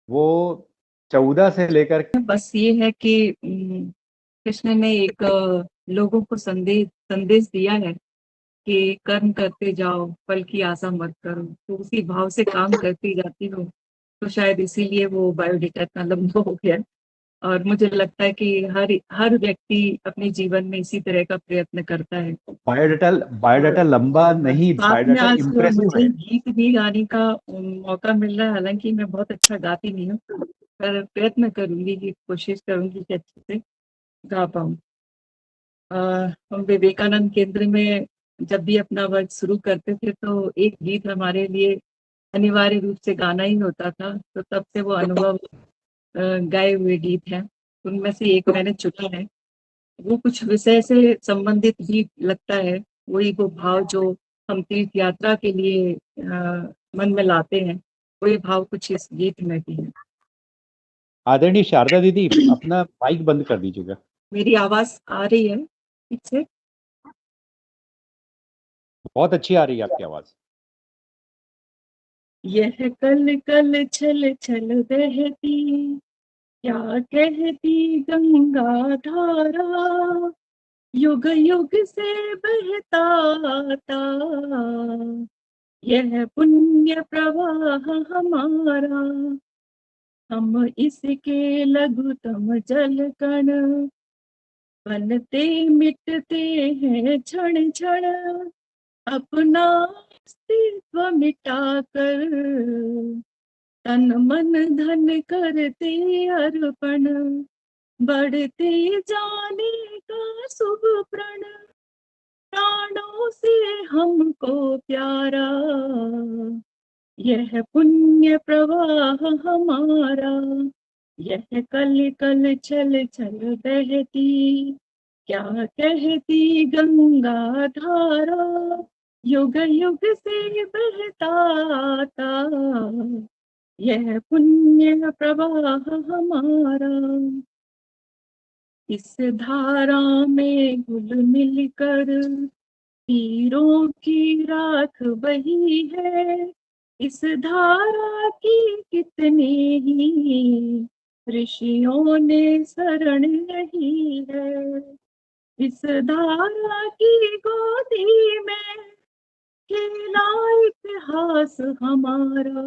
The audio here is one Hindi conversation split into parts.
वो 14 से लेकर बस ये है कि कृष्ण ने एक लोगों को संदेश संदेश दिया है कि कर्म करते जाओ, फल की आशा मत करो। तो उसी भाव से काम करती जाती हूँ। तो शायद इसीलिए वो बायोडेटा इतना लंबा हो गया। और मुझे लगता है कि हर हर व्यक्ति अपने जीवन में इसी तरह का प्रयत्न करता है। बायोडाटा। और बायोडाटा लंबा नहीं, साथ में बायोडाटा आज इम्प्रेसिव मुझे है। गीत भी गाने का मौका मिल रहा है। हालांकि मैं बहुत अच्छा गाती नहीं हूँ, पर प्रयत्न करूंगी, कि कोशिश करूंगी कि अच्छे से गा पाऊँ। हम विवेकानंद केंद्र में जब भी अपना वर्क शुरू करते थे तो एक गीत हमारे लिए अनिवार्य रूप से गाना ही होता था। तो तब से वो अनुभव गाए हुए गीत हैं, उनमें से एक मैंने चुना है। वो कुछ विषय से संबंधित भी लगता है। वही वो भाव जो हम तीर्थ यात्रा के लिए मन में लाते हैं, वही भाव कुछ इस गीत में भी है। आदरणीय शारदा दीदी, अपना माइक बंद कर दीजिएगा। मेरी आवाज आ रही है पीछे? बहुत अच्छी आ रही है आपकी आवाज। यह कल कल छल छल बहती, क्या कहती गंगा धारा, युग युग से बहता आता, यह पुण्य प्रवाह हमारा। हम इसके लघुतम जल कण, बनते मिटते हैं क्षण क्षण, अपना अस्तित्व मिटाकर, तन मन धन करते अर्पण, बढ़ते जाने का शुभ प्रण, प्राणों से हमको प्यारा, यह पुण्य प्रवाह हमारा। यह कल कल छल छल बहती, क्या कहती गंगा धारा, युग युग से बहता आता, यह पुण्य प्रवाह हमारा। इस धारा में घुल मिलकर तीरों की राख बही है, इस धारा की कितने ही ऋषियों ने शरण ली है। इस धारा की गोदी में खेला इतिहास हमारा,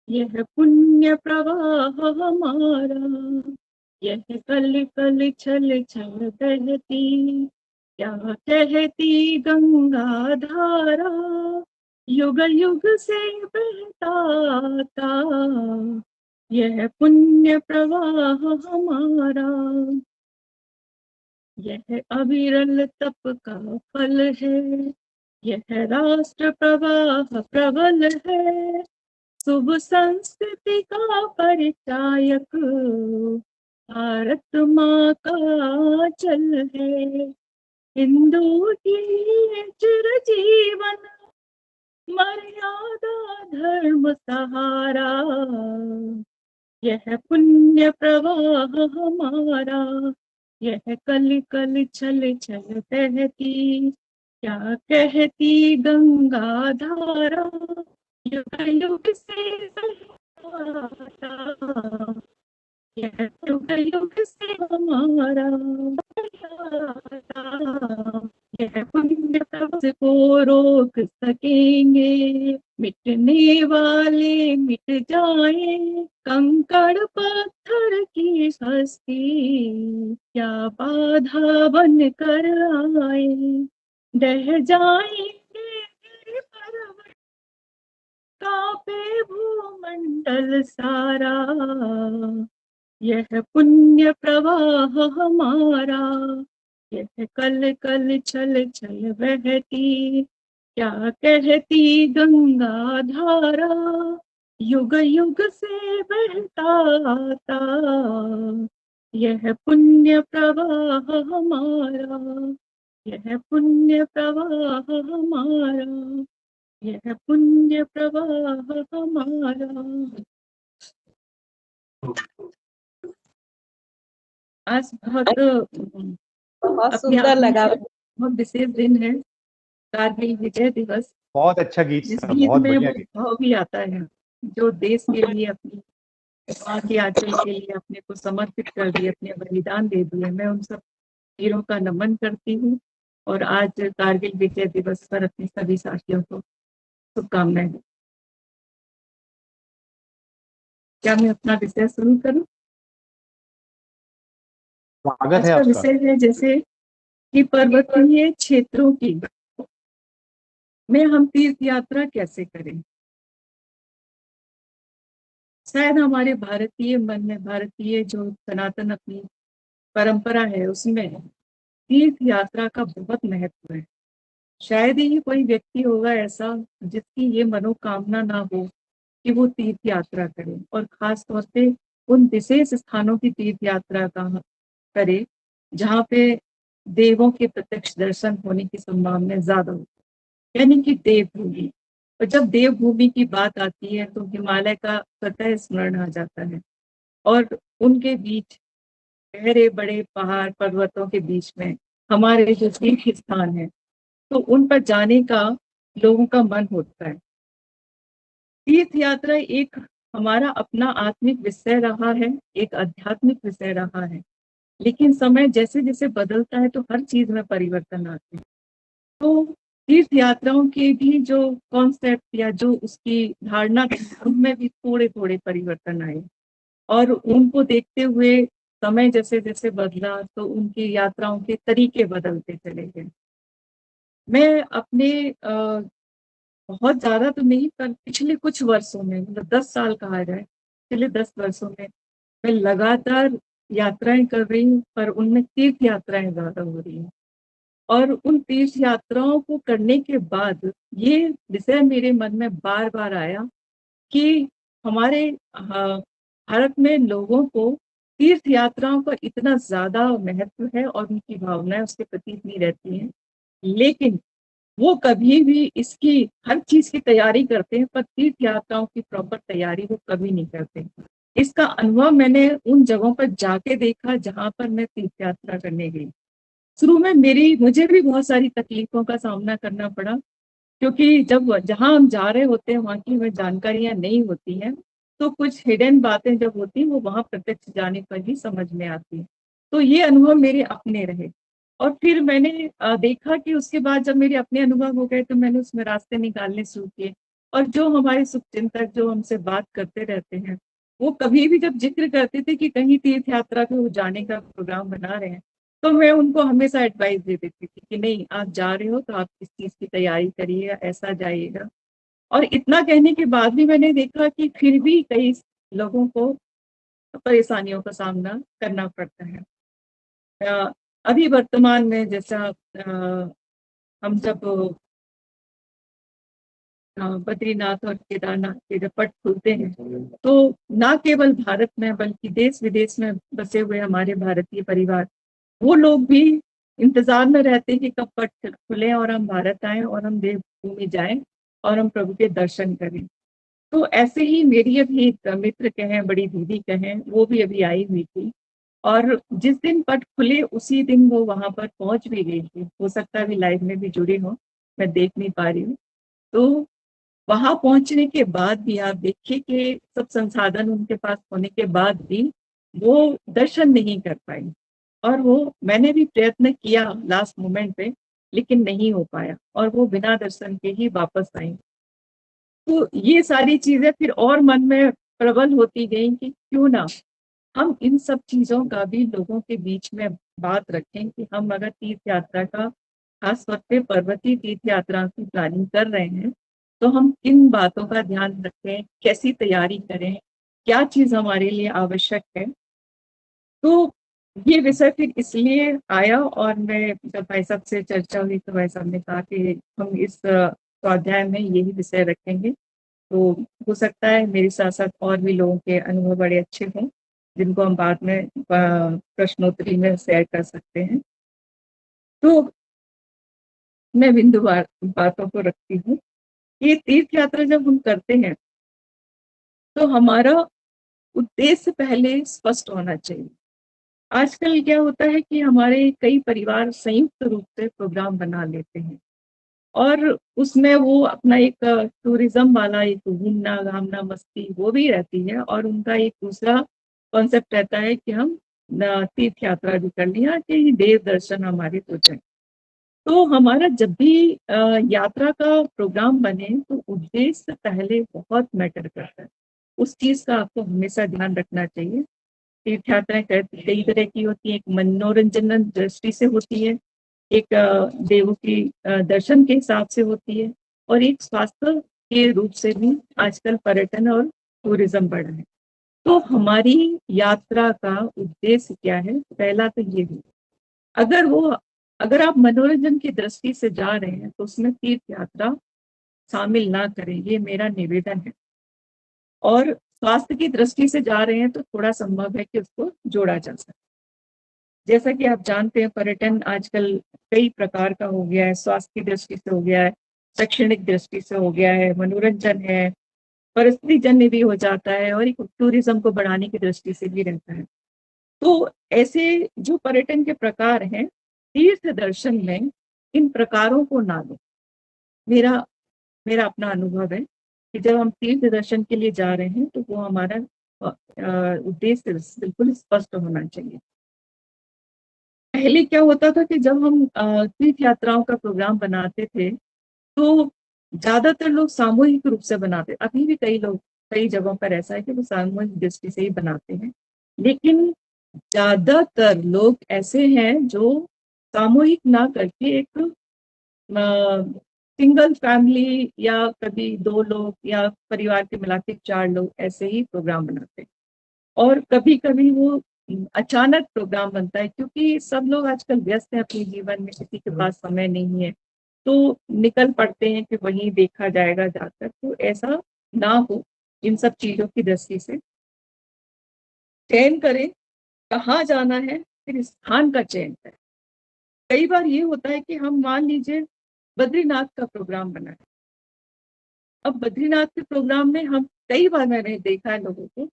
यह पुण्य प्रवाह हमारा। यह कल कल छल छल बहती, क्या कहती गंगा धारा, युग युग से बहता आता, यह पुण्य प्रवाह हमारा। यह अविरल तप का फल है, यह राष्ट्र प्रवाह प्रबल है, शुभ संस्कृति का परिचायक, भारत माँ का चल है। हिंदू की चिरजीवन मर्यादा धर्म सहारा, यह पुण्य प्रवाह हमारा। यह कल कल छल छल बहती, क्या कहती गंगा धारा, युग युग से बहता आता, यह युग युग से हमारा। यह पुण्य प्रवाह को रोक सकेंगे, मिटने वाले मिट जाए, कंकड़ पत्थर की हस्ती क्या बाधा बन कर आए, ढह जाएंगे पर्वत, कांपे भूमंडल सारा, यह पुण्य प्रवाह हमारा। यह कल कल छल छल बहती, क्या कहती गंगा धारा, युग युग से बहता आता, यह पुण्य प्रवाह हमारा। यह पुण्य प्रवाह हमारा, यह पुण्य प्रवाह हमारा। आज बहुत बहुत अपने आप सुंदर में लगा। बहुत विशेष दिन है, कारगिल विजय दिवस। बहुत अच्छा गीत इस था, गीत बहुत में बढ़िया वो गीत। भाव भी आता है। जो देश के लिए अपनी माँ के आंचल के लिए अपने को समर्पित कर दिए, अपने बलिदान दे दिए, मैं उन सब वीरों का नमन करती हूँ। और आज कारगिल विजय दिवस पर अपने सभी साथियों को शुभकामनाएं। क्या मैं अपना विषय शुरू करूं? स्वागत आज है का आपका। विषय है जैसे कि पर्वतीय क्षेत्रों की में हम तीर्थ यात्रा कैसे करें। शायद हमारे भारतीय मन में, भारतीय जो सनातन अपनी परंपरा है, उसमें तीर्थ यात्रा का बहुत महत्व है। शायद ही कोई व्यक्ति होगा ऐसा जिसकी ये मनोकामना ना हो कि वो तीर्थ यात्रा करे, और खास तौर पे उन विशेष स्थानों की तीर्थ यात्रा का करे जहाँ पे देवों के प्रत्यक्ष दर्शन होने की संभावना ज्यादा हो, यानी कि देवभूमि। और जब देवभूमि की बात आती है तो हिमालय का स्वतः स्मरण आ जाता है, और उनके बीच गहरे बड़े पहाड़ पर्वतों के बीच में हमारे जो तीर्थ स्थान है, तो उन पर जाने का लोगों का मन होता है। तीर्थ यात्रा एक हमारा अपना आत्मिक विषय रहा है, एक आध्यात्मिक विषय रहा है, लेकिन समय जैसे जैसे बदलता है तो हर चीज में परिवर्तन आते हैं। तो तीर्थ यात्राओं के भी जो कॉन्सेप्ट या जो उसकी धारणा थी, उनमें भी थोड़े थोड़े परिवर्तन आए, और उनको देखते हुए समय जैसे जैसे बदला तो उनकी यात्राओं के तरीके बदलते चले गए। मैं अपने बहुत ज्यादा तो नहीं, पर पिछले कुछ वर्षों में, मतलब 10 साल कहा जाए, पिछले 10 वर्षों में मैं लगातार यात्राएं कर रही हूँ, पर उनमें तीर्थ यात्राएं ज्यादा हो रही हैं। और उन तीर्थ यात्राओं को करने के बाद ये विषय मेरे मन में बार बार आया कि हमारे भारत में लोगों को तीर्थ यात्राओं का इतना ज्यादा महत्व है और उनकी भावनाएं उसके प्रति इतनी रहती हैं, लेकिन वो कभी भी इसकी हर चीज की तैयारी करते हैं, पर तीर्थ यात्राओं की प्रॉपर तैयारी वो कभी नहीं करते। इसका अनुभव मैंने उन जगहों पर जाके देखा जहां पर मैं तीर्थ यात्रा करने गई। शुरू में मुझे भी बहुत सारी तकलीफों का सामना करना पड़ा, क्योंकि जब जहां हम जा रहे होते हैं वहां की हमें जानकारियां नहीं होती हैं, तो कुछ हिडन बातें जब होती हैं वो वहां प्रत्यक्ष जाने पर ही समझ में आती है। तो ये अनुभव मेरे अपने रहे। और फिर मैंने देखा कि उसके बाद जब मेरे अपने अनुभव हो गए तो मैंने उसमें रास्ते निकालने शुरू किए। और जो हमारे शुभचिंतक जो हमसे बात करते रहते हैं, वो कभी भी जब जिक्र करते थे कि कहीं तीर्थ यात्रा पे वो जाने का प्रोग्राम बना रहे हैं, तो मैं उनको हमेशा एडवाइस दे देती थी कि नहीं, आप जा रहे हो तो आप इस चीज की तैयारी करिए, ऐसा जाइएगा। और इतना कहने के बाद भी मैंने देखा कि फिर भी कई लोगों को परेशानियों का सामना करना पड़ता है। अभी वर्तमान में जैसा हम जब बद्रीनाथ और केदारनाथ के जब पट खुलते हैं, तो ना केवल भारत में बल्कि देश विदेश में बसे हुए हमारे भारतीय परिवार, वो लोग भी इंतजार में रहते हैं कि कब पट खुले और हम भारत आए और हम देवभूमि जाएं और हम प्रभु के दर्शन करें। तो ऐसे ही मेरी अभी एक मित्र कहें, बड़ी दीदी कहें, वो भी अभी आई हुई थी, और जिस दिन पट खुले उसी दिन वो वहां पर पहुंच भी गई थी। हो सकता है अभी लाइव में भी जुड़ी हो, मैं देख नहीं पा रही हूँ। तो वहां पहुंचने के बाद भी आप देखिए कि सब संसाधन उनके पास होने के बाद भी वो दर्शन नहीं कर पाई। और वो, मैंने भी प्रयत्न किया लास्ट मोमेंट पे, लेकिन नहीं हो पाया और वो बिना दर्शन के ही वापस आई। तो ये सारी चीजें फिर और मन में प्रबल होती गई कि क्यों ना हम इन सब चीजों का भी लोगों के बीच में बात रखें कि हम अगर तीर्थ यात्रा का, खास तौर पे पर्वतीय तीर्थ यात्रा की प्लानिंग कर रहे हैं, तो हम किन बातों का ध्यान रखें, कैसी तैयारी करें, क्या चीज हमारे लिए आवश्यक है। तो ये विषय फिर इसलिए आया, और मैं जब भाई साहब से चर्चा हुई तो भाई साहब ने कहा कि हम इस स्वाध्याय में यही विषय रखेंगे। तो हो सकता है मेरे साथ साथ और भी लोगों के अनुभव बड़े अच्छे हों, जिनको हम बाद में प्रश्नोत्तरी में शेयर कर सकते हैं। तो मैं बिंदु बातों को रखती हूँ। ये तीर्थ यात्रा जब हम करते हैं तो हमारा उद्देश्य पहले स्पष्ट होना चाहिए। आजकल क्या होता है कि हमारे कई परिवार संयुक्त रूप से प्रोग्राम बना लेते हैं, और उसमें वो अपना एक टूरिज्म वाला एक घूमना घामना मस्ती वो भी रहती है, और उनका एक दूसरा कॉन्सेप्ट रहता है कि हम तीर्थ यात्रा भी कर लिया कि देव दर्शन हमारे हो जाए। तो हमारा जब भी यात्रा का प्रोग्राम बने तो उद्देश्य पहले बहुत मैटर करता है। उस चीज का आपको हमेशा ध्यान रखना चाहिए। तीर्थ यात्राएं कई तरह की होती है, एक मनोरंजन दृष्टि से होती है, एक देवों की दर्शन के हिसाब से होती है, और एक स्वास्थ्य के रूप से भी आजकल पर्यटन और टूरिज्म बढ़ा है। तो हमारी यात्रा का उद्देश्य क्या है? पहला तो ये है, अगर वो अगर आप मनोरंजन की दृष्टि से जा रहे हैं तो उसमें तीर्थ यात्रा शामिल ना करें, ये मेरा निवेदन है। और स्वास्थ्य की दृष्टि से जा रहे हैं तो थोड़ा संभव है कि उसको जोड़ा जा सकता है। जैसा कि आप जानते हैं, पर्यटन आजकल कई प्रकार का हो गया है, स्वास्थ्य की दृष्टि से हो गया है, शैक्षणिक दृष्टि से हो गया है, मनोरंजन है, परिस्थिति जन्य भी हो जाता है, और एक टूरिज्म को बढ़ाने की दृष्टि से भी रहता है। तो ऐसे जो पर्यटन के प्रकार हैं, तीर्थ दर्शन में इन प्रकारों को ना लें। मेरा मेरा अपना अनुभव है कि जब हम तीर्थ दर्शन के लिए जा रहे हैं तो वो हमारा उद्देश्य बिल्कुल स्पष्ट होना चाहिए। पहले क्या होता था कि जब हम तीर्थ यात्राओं का प्रोग्राम बनाते थे तो ज्यादातर लोग सामूहिक रूप से बनाते, अभी भी कई लोग कई जगहों पर ऐसा है कि वो सामूहिक दृष्टि से ही बनाते हैं, लेकिन ज्यादातर लोग ऐसे हैं जो सामूहिक ना करके एक सिंगल फैमिली या कभी 2 लोग या परिवार के मिला के 4 लोग ऐसे ही प्रोग्राम बनाते हैं। और कभी-कभी वो अचानक प्रोग्राम बनता है क्योंकि सब लोग आजकल व्यस्त हैं अपने जीवन में, किसी के पास समय नहीं है, तो निकल पड़ते हैं कि वहीं देखा जाएगा जाकर। तो ऐसा ना हो, इन सब चीज़ों की दृष्टि से चयन करें, कहाँ जाना है, फिर स्थान का चयन करें। कई बार ये होता है कि हम मान लीजिए बद्रीनाथ का प्रोग्राम बना है। अब बद्रीनाथ के प्रोग्राम में हम कई बार मैंने देखा है लोगों को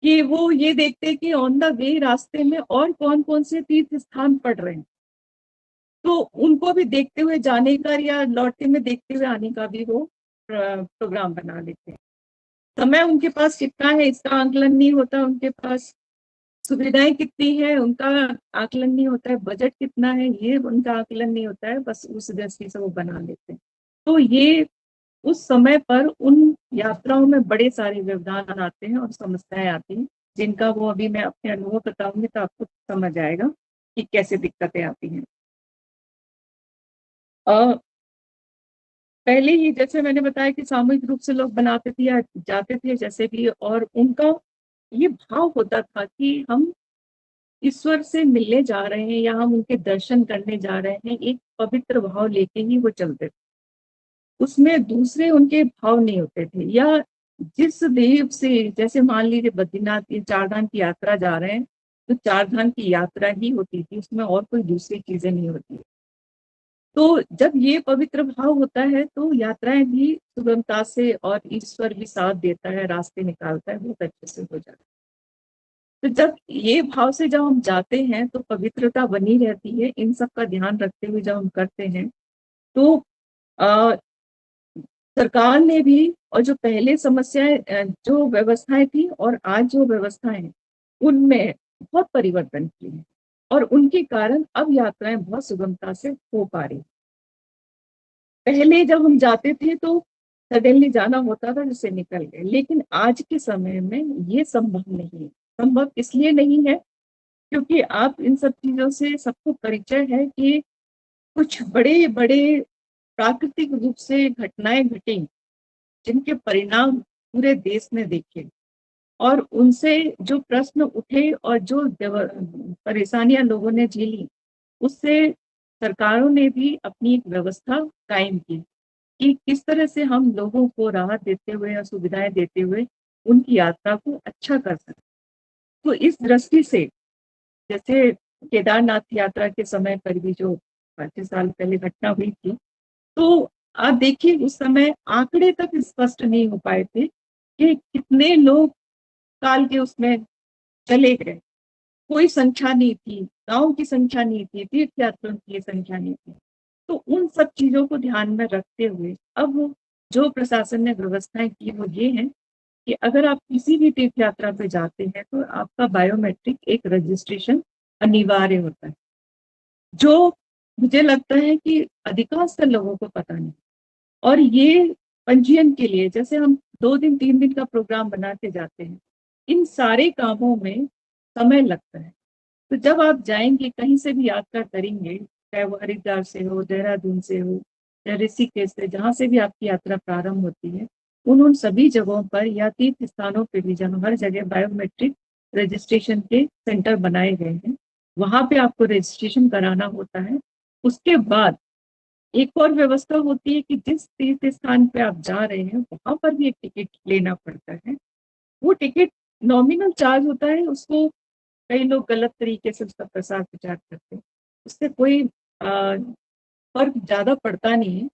कि वो ये देखते हैं कि ऑन द वे रास्ते में और कौन-कौन से तीर्थ स्थान पड़ रहे हैं। तो उनको भी देखते हुए जाने का या लौटते में देखते हुए आने का भी वो प्रोग्राम बना लेते हैं। समय उनके पास कितना है इसका आकलन नहीं होता उनके पास, सुविधाएँ कितनी हैं उनका आकलन नहीं होता है, बजट कितना है ये उनका आकलन नहीं होता है, बस उस दृष्टि से वो बना लेते हैं। तो ये उस समय पर उन यात्राओं में बड़े सारे व्यवधान आते हैं और समस्याएँ आती हैं, जिनका वो अभी मैं अपने अनुभव बताऊँगी तो आपको समझ आएगा कि कैसे दिक्कतें आती हैं। अ, पहले ही जैसे मैंने बताया कि सामूहिक रूप से लोग बनाते थे या जाते थे जैसे भी, और उनका ये भाव होता था कि हम ईश्वर से मिलने जा रहे हैं या हम उनके दर्शन करने जा रहे हैं, एक पवित्र भाव लेके ही वो चलते थे। उसमें दूसरे उनके भाव नहीं होते थे, या जिस देव से जैसे मान लीजिए बद्रीनाथ की 4 धाम की यात्रा जा रहे हैं, तो 4 धाम की यात्रा ही होती थी, उसमें और कोई दूसरी चीज़ें नहीं होती। तो जब ये पवित्र भाव होता है तो यात्राएँ भी सुगमता से और ईश्वर भी साथ देता है, रास्ते निकालता है, बहुत अच्छे से हो जाता है। तो जब ये भाव से जब हम जाते हैं तो पवित्रता बनी रहती है, इन सब का ध्यान रखते हुए जब हम करते हैं तो अ, सरकार ने भी, और जो पहले समस्याएँ जो व्यवस्थाएँ थी और आज जो व्यवस्थाएँ हैं, उनमें बहुत परिवर्तन किए हैं, और उनके कारण अब यात्राएँ बहुत सुगमता से हो पा रही हैं। पहले जब हम जाते थे तो सडनली जाना होता था जैसे निकल गए, लेकिन आज के समय में ये संभव नहीं है। संभव इसलिए नहीं है क्योंकि आप इन सब चीज़ों से सबको परिचय है कि कुछ बड़े-बड़े प्राकृतिक रूप से घटनाएँ घटी, जिनके परिणाम पूरे देश ने देखे, और उनसे जो प्रश्न उठे और जो परेशानियाँ लोगों ने झेली, उससे सरकारों ने भी अपनी एक व्यवस्था कायम की कि किस तरह से हम लोगों को राहत देते हुए या सुविधाएँ देते हुए उनकी यात्रा को अच्छा कर सकें। तो इस दृष्टि से जैसे केदारनाथ यात्रा के समय पर भी जो 25 साल पहले घटना हुई थी, तो आप देखिए उस समय आंकड़े तक स्पष्ट नहीं हो पाए थे कि कितने लोग काल के उसमें चले गए। कोई संख्या नहीं थी, गाँव की संख्या नहीं थी, तीर्थ यात्रियों की संख्या नहीं थी। तो उन सब चीज़ों को ध्यान में रखते हुए अब जो प्रशासन ने व्यवस्थाएँ की वो ये हैं कि अगर आप किसी भी तीर्थ यात्रा पे जाते हैं तो आपका बायोमेट्रिक एक रजिस्ट्रेशन अनिवार्य होता है, जो मुझे लगता है कि अधिकांशतर लोगों को पता नहीं। और ये पंजीयन के लिए जैसे हम 2 दिन 3 दिन का प्रोग्राम बना के जाते हैं, इन सारे कामों में समय लगता है। तो जब आप जाएँगे, कहीं से भी यात्रा करेंगे, चाहे वो हरिद्वार से हो, देहरादून से हो या ऋषिकेश से, जहाँ से भी आपकी यात्रा प्रारंभ होती है, उन सभी जगहों पर या तीर्थ स्थानों पे भी जहाँ हर जगह बायोमेट्रिक रजिस्ट्रेशन के सेंटर बनाए गए हैं, वहाँ पे आपको रजिस्ट्रेशन कराना होता है। उसके बाद एक और व्यवस्था होती है कि जिस तीर्थ स्थान पे आप जा रहे हैं, वहाँ पर भी एक टिकट लेना पड़ता है। वो टिकट नॉमिनल चार्ज होता है, उसको कई लोग गलत तरीके से उसका प्रसार प्रचार करते हैं। उससे कोई फ़र्क ज़्यादा पड़ता नहीं है।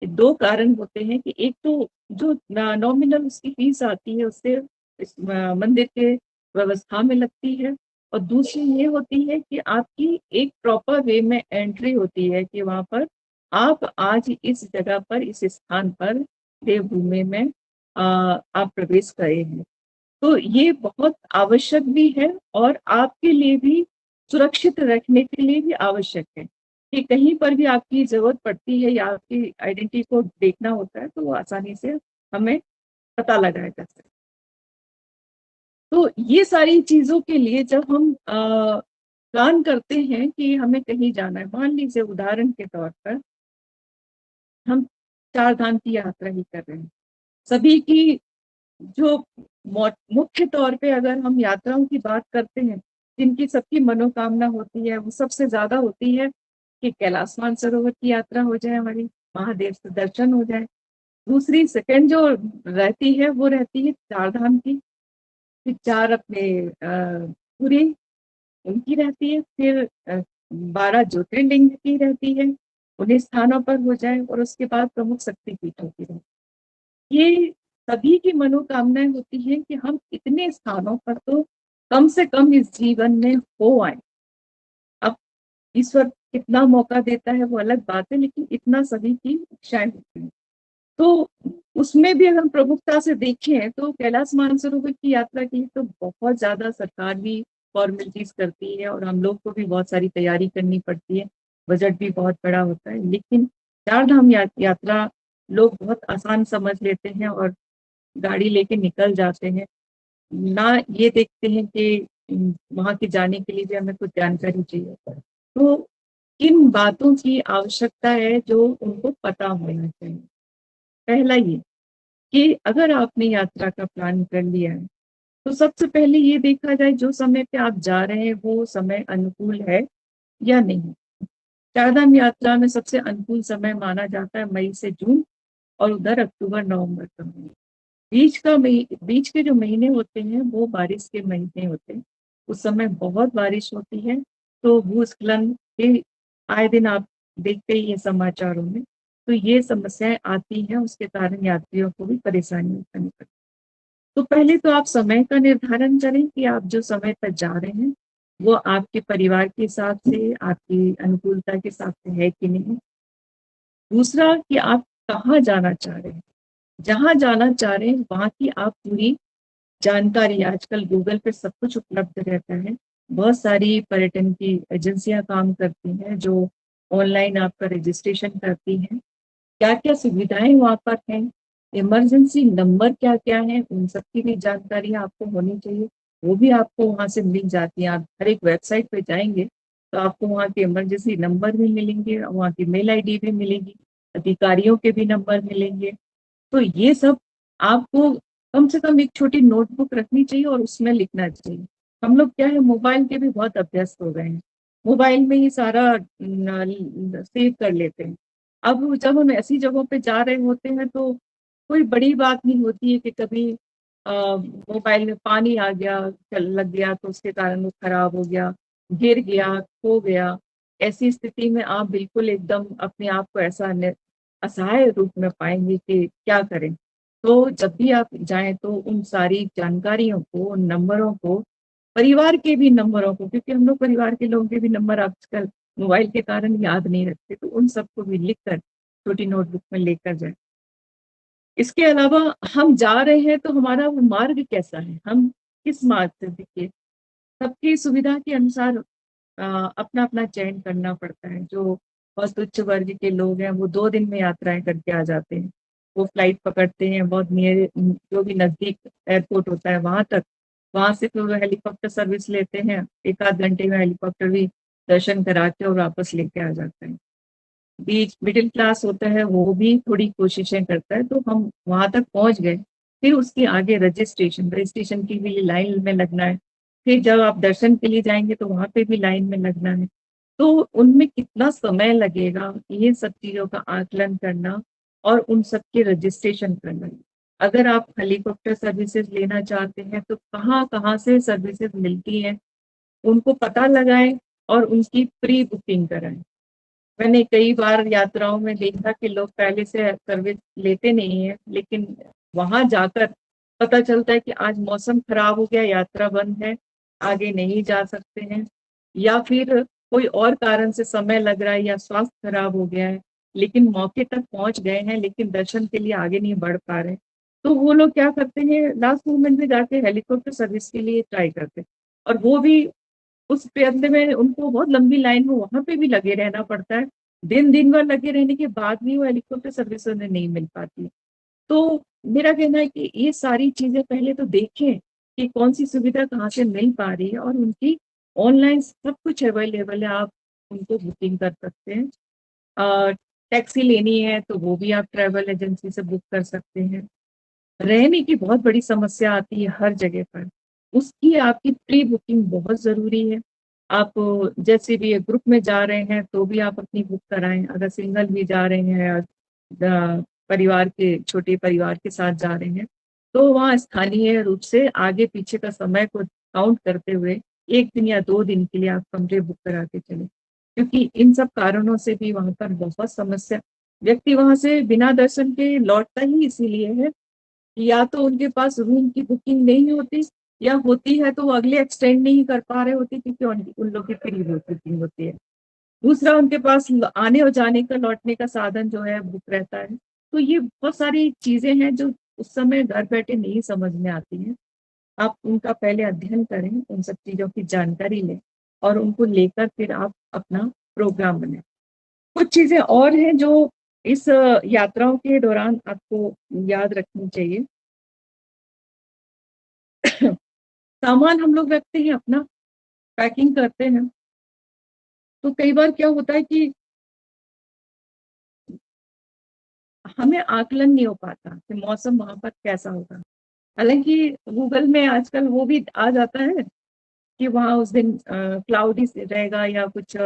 2 कारण होते हैं कि एक तो जो नॉमिनल उसकी फ़ीस आती है उससे इस मंदिर के व्यवस्था में लगती है और दूसरी ये होती है कि आपकी एक प्रॉपर वे में एंट्री होती है कि वहाँ पर आप आज इस जगह पर, इस स्थान पर देवभूमि में आप प्रवेश करे हैं। तो ये बहुत आवश्यक भी है और आपके लिए भी सुरक्षित रखने के लिए भी आवश्यक है कि कहीं पर भी आपकी ज़रूरत पड़ती है या आपकी आइडेंटिटी को देखना होता है, तो वो आसानी से हमें पता लगाया जा सकता है। तो ये सारी चीज़ों के लिए जब हम प्लान करते हैं कि हमें कहीं जाना है, मान लीजिए उदाहरण के तौर पर हम 4 धाम की यात्रा ही कर रहे हैं। सभी की जो मुख्य तौर पे अगर हम यात्राओं की बात करते हैं, जिनकी सबकी मनोकामना होती है, वो सबसे ज़्यादा होती है कि कैलाश मानसरोवर की यात्रा हो जाए हमारी, महादेव से दर्शन हो जाए। दूसरी सेकंड जो रहती है, वो रहती है 4 धाम की, फिर 4 अपने पूरी उनकी रहती है, फिर 12 ज्योतिर्लिंग की रहती है, उन्हीं स्थानों पर हो जाए और उसके बाद प्रमुख शक्तिपीठों की रहती है। ये सभी की मनोकामनाएँ होती हैं कि हम इतने स्थानों पर तो कम से कम इस जीवन में हो आएँ। अब ईश्वर कितना मौका देता है वो अलग बात है, लेकिन इतना सभी की इच्छाएँ होती हैं। तो उसमें भी अगर हम प्रमुखता से देखें तो कैलाश मानसरोवर की यात्रा के लिए तो बहुत ज़्यादा सरकार भी फॉर्मेलिटीज़ करती है और हम लोग को भी बहुत सारी तैयारी करनी पड़ती है, बजट भी बहुत बड़ा होता है। लेकिन चार धाम यात्रा लोग बहुत आसान समझ लेते हैं और गाड़ी लेके निकल जाते हैं। ना ये देखते हैं कि वहाँ के जाने के लिए भी हमें कुछ जानकारी चाहिए। तो किन बातों की आवश्यकता है जो उनको पता होना चाहिए? पहला ये कि अगर आपने यात्रा का प्लान कर लिया है, तो सबसे पहले ये देखा जाए जो समय पे आप जा रहे हैं वो समय अनुकूल है या नहीं। चारधाम यात्रा में सबसे अनुकूल समय माना जाता है मई से जून और उधर अक्टूबर-नवंबर का महीना। बीच के जो महीने होते हैं वो बारिश के महीने होते हैं। उस समय बहुत बारिश होती है, तो भूस्खलन के आए दिन आप देखते ही हैं समाचारों में। तो ये समस्याएँ आती हैं, उसके कारण यात्रियों को भी परेशानी उठानी पड़ती है। तो पहले तो आप समय का निर्धारण करें कि आप जो समय पर जा रहे हैं, वो आपके परिवार के हिसाब से, आपकी अनुकूलता के हिसाब से है कि नहीं। दूसरा कि आप कहाँ जाना चाह रहे हैं। जहाँ जाना चाह रहे हैं, वहाँ की आप पूरी जानकारी आजकल गूगल पे सब कुछ उपलब्ध रहता है। बहुत सारी पर्यटन की एजेंसियाँ काम करती हैं, जो ऑनलाइन आपका रजिस्ट्रेशन करती हैं। क्या-क्या सुविधाएँ वहाँ पर हैं, इमरजेंसी नंबर क्या-क्या हैं, उन सब की भी जानकारी आपको होनी चाहिए। वो भी आपको वहाँ से मिल जाती है। आप हर एक वेबसाइट पे जाएँगे, तो आपको वहाँ के इमरजेंसी नंबर भी मिलेंगे, वहाँ की मेल आईडी भी मिलेगी, अधिकारियों के भी नंबर मिलेंगे। तो ये सब आपको कम से कम एक छोटी नोटबुक रखनी चाहिए और उसमें लिखना चाहिए। हम लोग क्या है मोबाइल के भी बहुत अभ्यस्त हो गए हैं। मोबाइल में ही सारा सेव कर लेते हैं। अब जब हम ऐसी जगहों पे जा रहे होते हैं तो कोई बड़ी बात नहीं होती है कि कभी मोबाइल में पानी आ गया, चल लग गया तो उसके कारण वो खराब हो गया, गिर गया, खो गया। ऐसी स्थिति में आप बिल्कुल एकदम अपने आप को ऐसा असहाय रूप में पाएँगे कि क्या करें? तो जब भी आप जाएँ तो उन सारी जानकारियों को, उन नंबरों को, परिवार के भी नंबरों को क्योंकि हम लोग परिवार के लोगों के भी नंबर आजकल मोबाइल के कारण याद नहीं रखते, तो उन सबको भी लिख कर छोटी नोटबुक में लेकर जाएँ। इसके अलावा हम जा रहे हैं तो हमारा वो मार्ग कैसा है? हम किस मार्ग से देखिए, सबकी सुविधा के अनुसार अपना-अपना चयन करना पड़ता है। जो बहुत उच्च वर्ग के लोग हैं, वो 2 दिन में यात्राएँ करके आ जाते हैं। वो फ्लाइट पकड़ते हैं बहुत जो भी नज़दीक एयरपोर्ट होता है वहाँ तक, वहाँ से फिर वो हेलीकॉप्टर सर्विस लेते हैं, 1 आध घंटे में हेलीकॉप्टर भी दर्शन करा के और वापस लेके आ जाता है। बीच मिडिल क्लास होता है, वो भी थोड़ी कोशिशें करता है, तो हम वहाँ तक पहुँच गए। फिर उसके आगे रजिस्ट्रेशन के लिए लाइन में लगना है। फिर जब आप दर्शन के लिए जाएँगे तो वहाँ पे भी लाइन में लगना है। तो उनमें कितना समय लगेगा, ये सब चीज़ों का आकलन करना और उन सब के रजिस्ट्रेशन करना। अगर आप हेलीकॉप्टर सर्विसेज़ लेना चाहते हैं, तो कहाँ-कहाँ से सर्विसेज़ मिलती हैं, उनको पता लगाएँ और उनकी प्री बुकिंग कराएँ। मैंने कई बार यात्राओं में देखा कि लोग पहले से सर्विस लेते नहीं हैं, लेकिन वहाँ जाकर पता चलता है कि आज मौसम खराब हो गया, यात्रा बंद है, आगे नहीं जा सकते हैं या फिर कोई और कारण से समय लग रहा है या स्वास्थ्य खराब हो गया है, लेकिन मौके तक पहुँच गए हैं, लेकिन दर्शन के लिए आगे नहीं बढ़ पा रहे। तो वो लोग क्या करते हैं, लास्ट मोमेंट में जाके हेलीकॉप्टर सर्विस के लिए ट्राई करते हैं और वो भी उस पेड़ में उनको बहुत लंबी लाइन में वहाँ पे भी लगे रहना पड़ता है। दिन-दिन भर लगे रहने के बाद भी वो हेलीकॉप्टर सर्विस उन्हें नहीं मिल पाती है। तो मेरा कहना है कि ये सारी चीज़ें पहले तो देखें कि कौन-सी सुविधा कहाँ से मिल पा रही है और उनकी ऑनलाइन सब कुछ अवेलेबल है, आप उनको बुकिंग कर सकते हैं। अ, टैक्सी लेनी है तो वो भी आप ट्रैवल एजेंसी से बुक कर सकते हैं। रहने की बहुत बड़ी समस्या आती है हर जगह पर। उसकी आपकी प्री बुकिंग बहुत ज़रूरी है। आप जैसे भी ग्रुप में जा रहे हैं तो भी आप अपनी बुक कराएँ। अगर सिंगल भी जा रहे हैं या परिवार के छोटे परिवार के साथ जा रहे हैं, तो वहाँ स्थानीय रूप से आगे-पीछे का समय को काउंट करते हुए 1 दिन या 2 दिन के लिए आप कमरे बुक करा के चलें। क्योंकि इन सब कारणों से भी वहाँ पर बहुत समस्या व्यक्ति वहाँ से बिना दर्शन के लौटता ही इसीलिए है या तो उनके पास रूम की बुकिंग नहीं होती या होती है तो वो अगले एक्सटेंड नहीं कर पा रहे होते क्योंकि उन लोग की प्री बुकिंग होती है। दूसरा उनके पास आने और जाने का लौटने का साधन जो है बुक रहता है। तो ये बहुत सारी चीज़ें हैं जो उस समय घर बैठे नहीं समझ में आती हैं। आप उनका पहले अध्ययन करें, उन सब चीज़ों की जानकारी लें और उनको लेकर फिर आप अपना प्रोग्राम बनाएँ। कुछ चीज़ें और हैं जो इस यात्राओं के दौरान आपको याद रखनी चाहिए। सामान हम लोग रखते हैं अपना, पैकिंग करते हैं, तो कई बार क्या होता है कि हमें आकलन नहीं हो पाता कि मौसम वहाँ पर कैसा होगा। हालाँकि गूगल में आजकल वो भी आ जाता है कि वहाँ उस दिन क्लाउडी से रहेगा या कुछ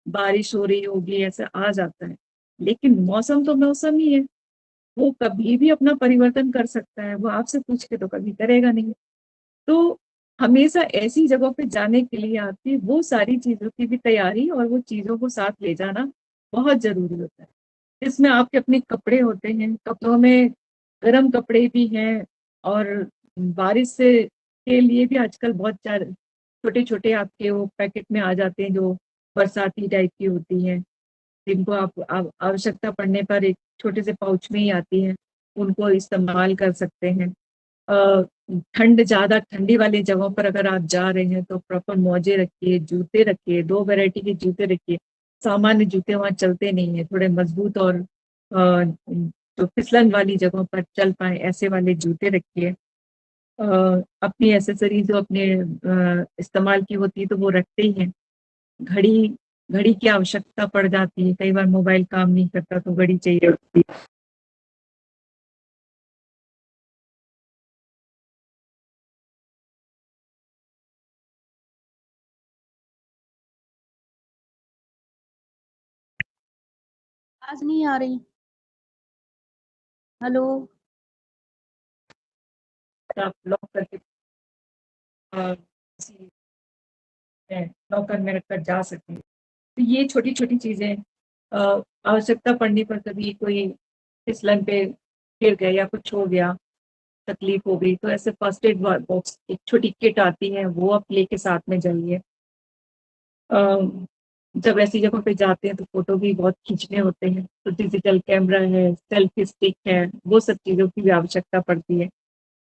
बारिश हो रही होगी, ऐसा आ जाता है। लेकिन मौसम तो मौसम ही है, वो कभी भी अपना परिवर्तन कर सकता है, वो आपसे पूछ के तो कभी करेगा नहीं। तो हमेशा ऐसी जगहों पे जाने के लिए आपकी वो सारी चीज़ों की भी तैयारी और वो चीज़ों को साथ ले जाना बहुत ज़रूरी होता है। इसमें आपके अपने कपड़े होते हैं, कपड़ों में गरम कपड़े भी हैं और बारिश से के लिए भी आजकल बहुत छोटे-छोटे आपके वो पैकेट में आ जाते हैं जो बरसाती टाइप की होती हैं, जिनको आप आवश्यकता पड़ने पर एक छोटे से पाउच में ही आती हैं, उनको इस्तेमाल कर सकते हैं। अ, ठंड ज़्यादा ठंडी वाली जगहों पर अगर आप जा रहे हैं तो प्रॉपर मोजे रखिए, जूते रखिए, 2 वैरायटी के जूते रखिए। सामान्य जूते वहाँ चलते नहीं हैं, थोड़े मजबूत और जो फिसलन वाली जगहों पर चल पाएँ ऐसे वाले जूते रखिए। अपनी एक्सेसरीज़ जो अपने इस्तेमाल की होती है तो वो रखते ही हैं। घड़ी घड़ी की आवश्यकता पड़ जाती है, कई बार मोबाइल काम नहीं करता तो घड़ी चाहिए होती है। आवाज नहीं आ रही। हेलो। तो आप लॉक करके किसी लॉकर में रखकर जा सकें। तो ये छोटी-छोटी चीज़ें आवश्यकता पड़ने पर कभी कोई फिसलन पे गिर गए या कुछ हो गया, तकलीफ हो गई, तो ऐसे फर्स्ट एड बॉक्स एक छोटी किट आती है, वो आप लेके साथ में जाइए। जब ऐसी जगह पे जाते हैं तो फ़ोटो भी बहुत खींचने होते हैं, तो डिजिटल कैमरा है, सेल्फी स्टिक है, वो सब चीज़ों की भी आवश्यकता पड़ती है।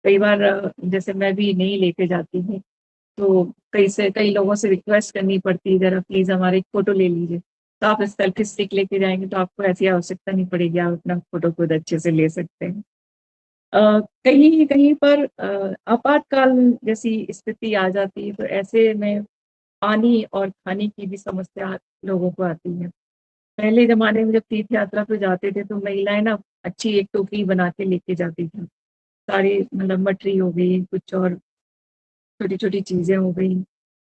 कई बार जैसे मैं भी नहीं लेके जाती हूँ, तो कई लोगों से रिक्वेस्ट करनी पड़ती है, ज़रा प्लीज़ हमारी एक फ़ोटो ले लीजिए। तो आप सेल्फी स्टिक लेके जाएँगे तो आपको ऐसी आवश्यकता नहीं पड़ेगी, आप अपना फ़ोटो खुद अच्छे से ले सकते हैं। कहीं पर आपातकाल जैसी स्थिति आ जाती है, तो ऐसे में पानी और खाने की भी समस्या लोगों को आती है। पहले ज़माने में जब तीर्थ यात्रा पे जाते थे, तो महिलाएँ ना अच्छी एक टोकरी बना के लेके जाती थीं। सारी मतलब मठरी हो गई, कुछ और छोटी-छोटी चीज़ें हो गई,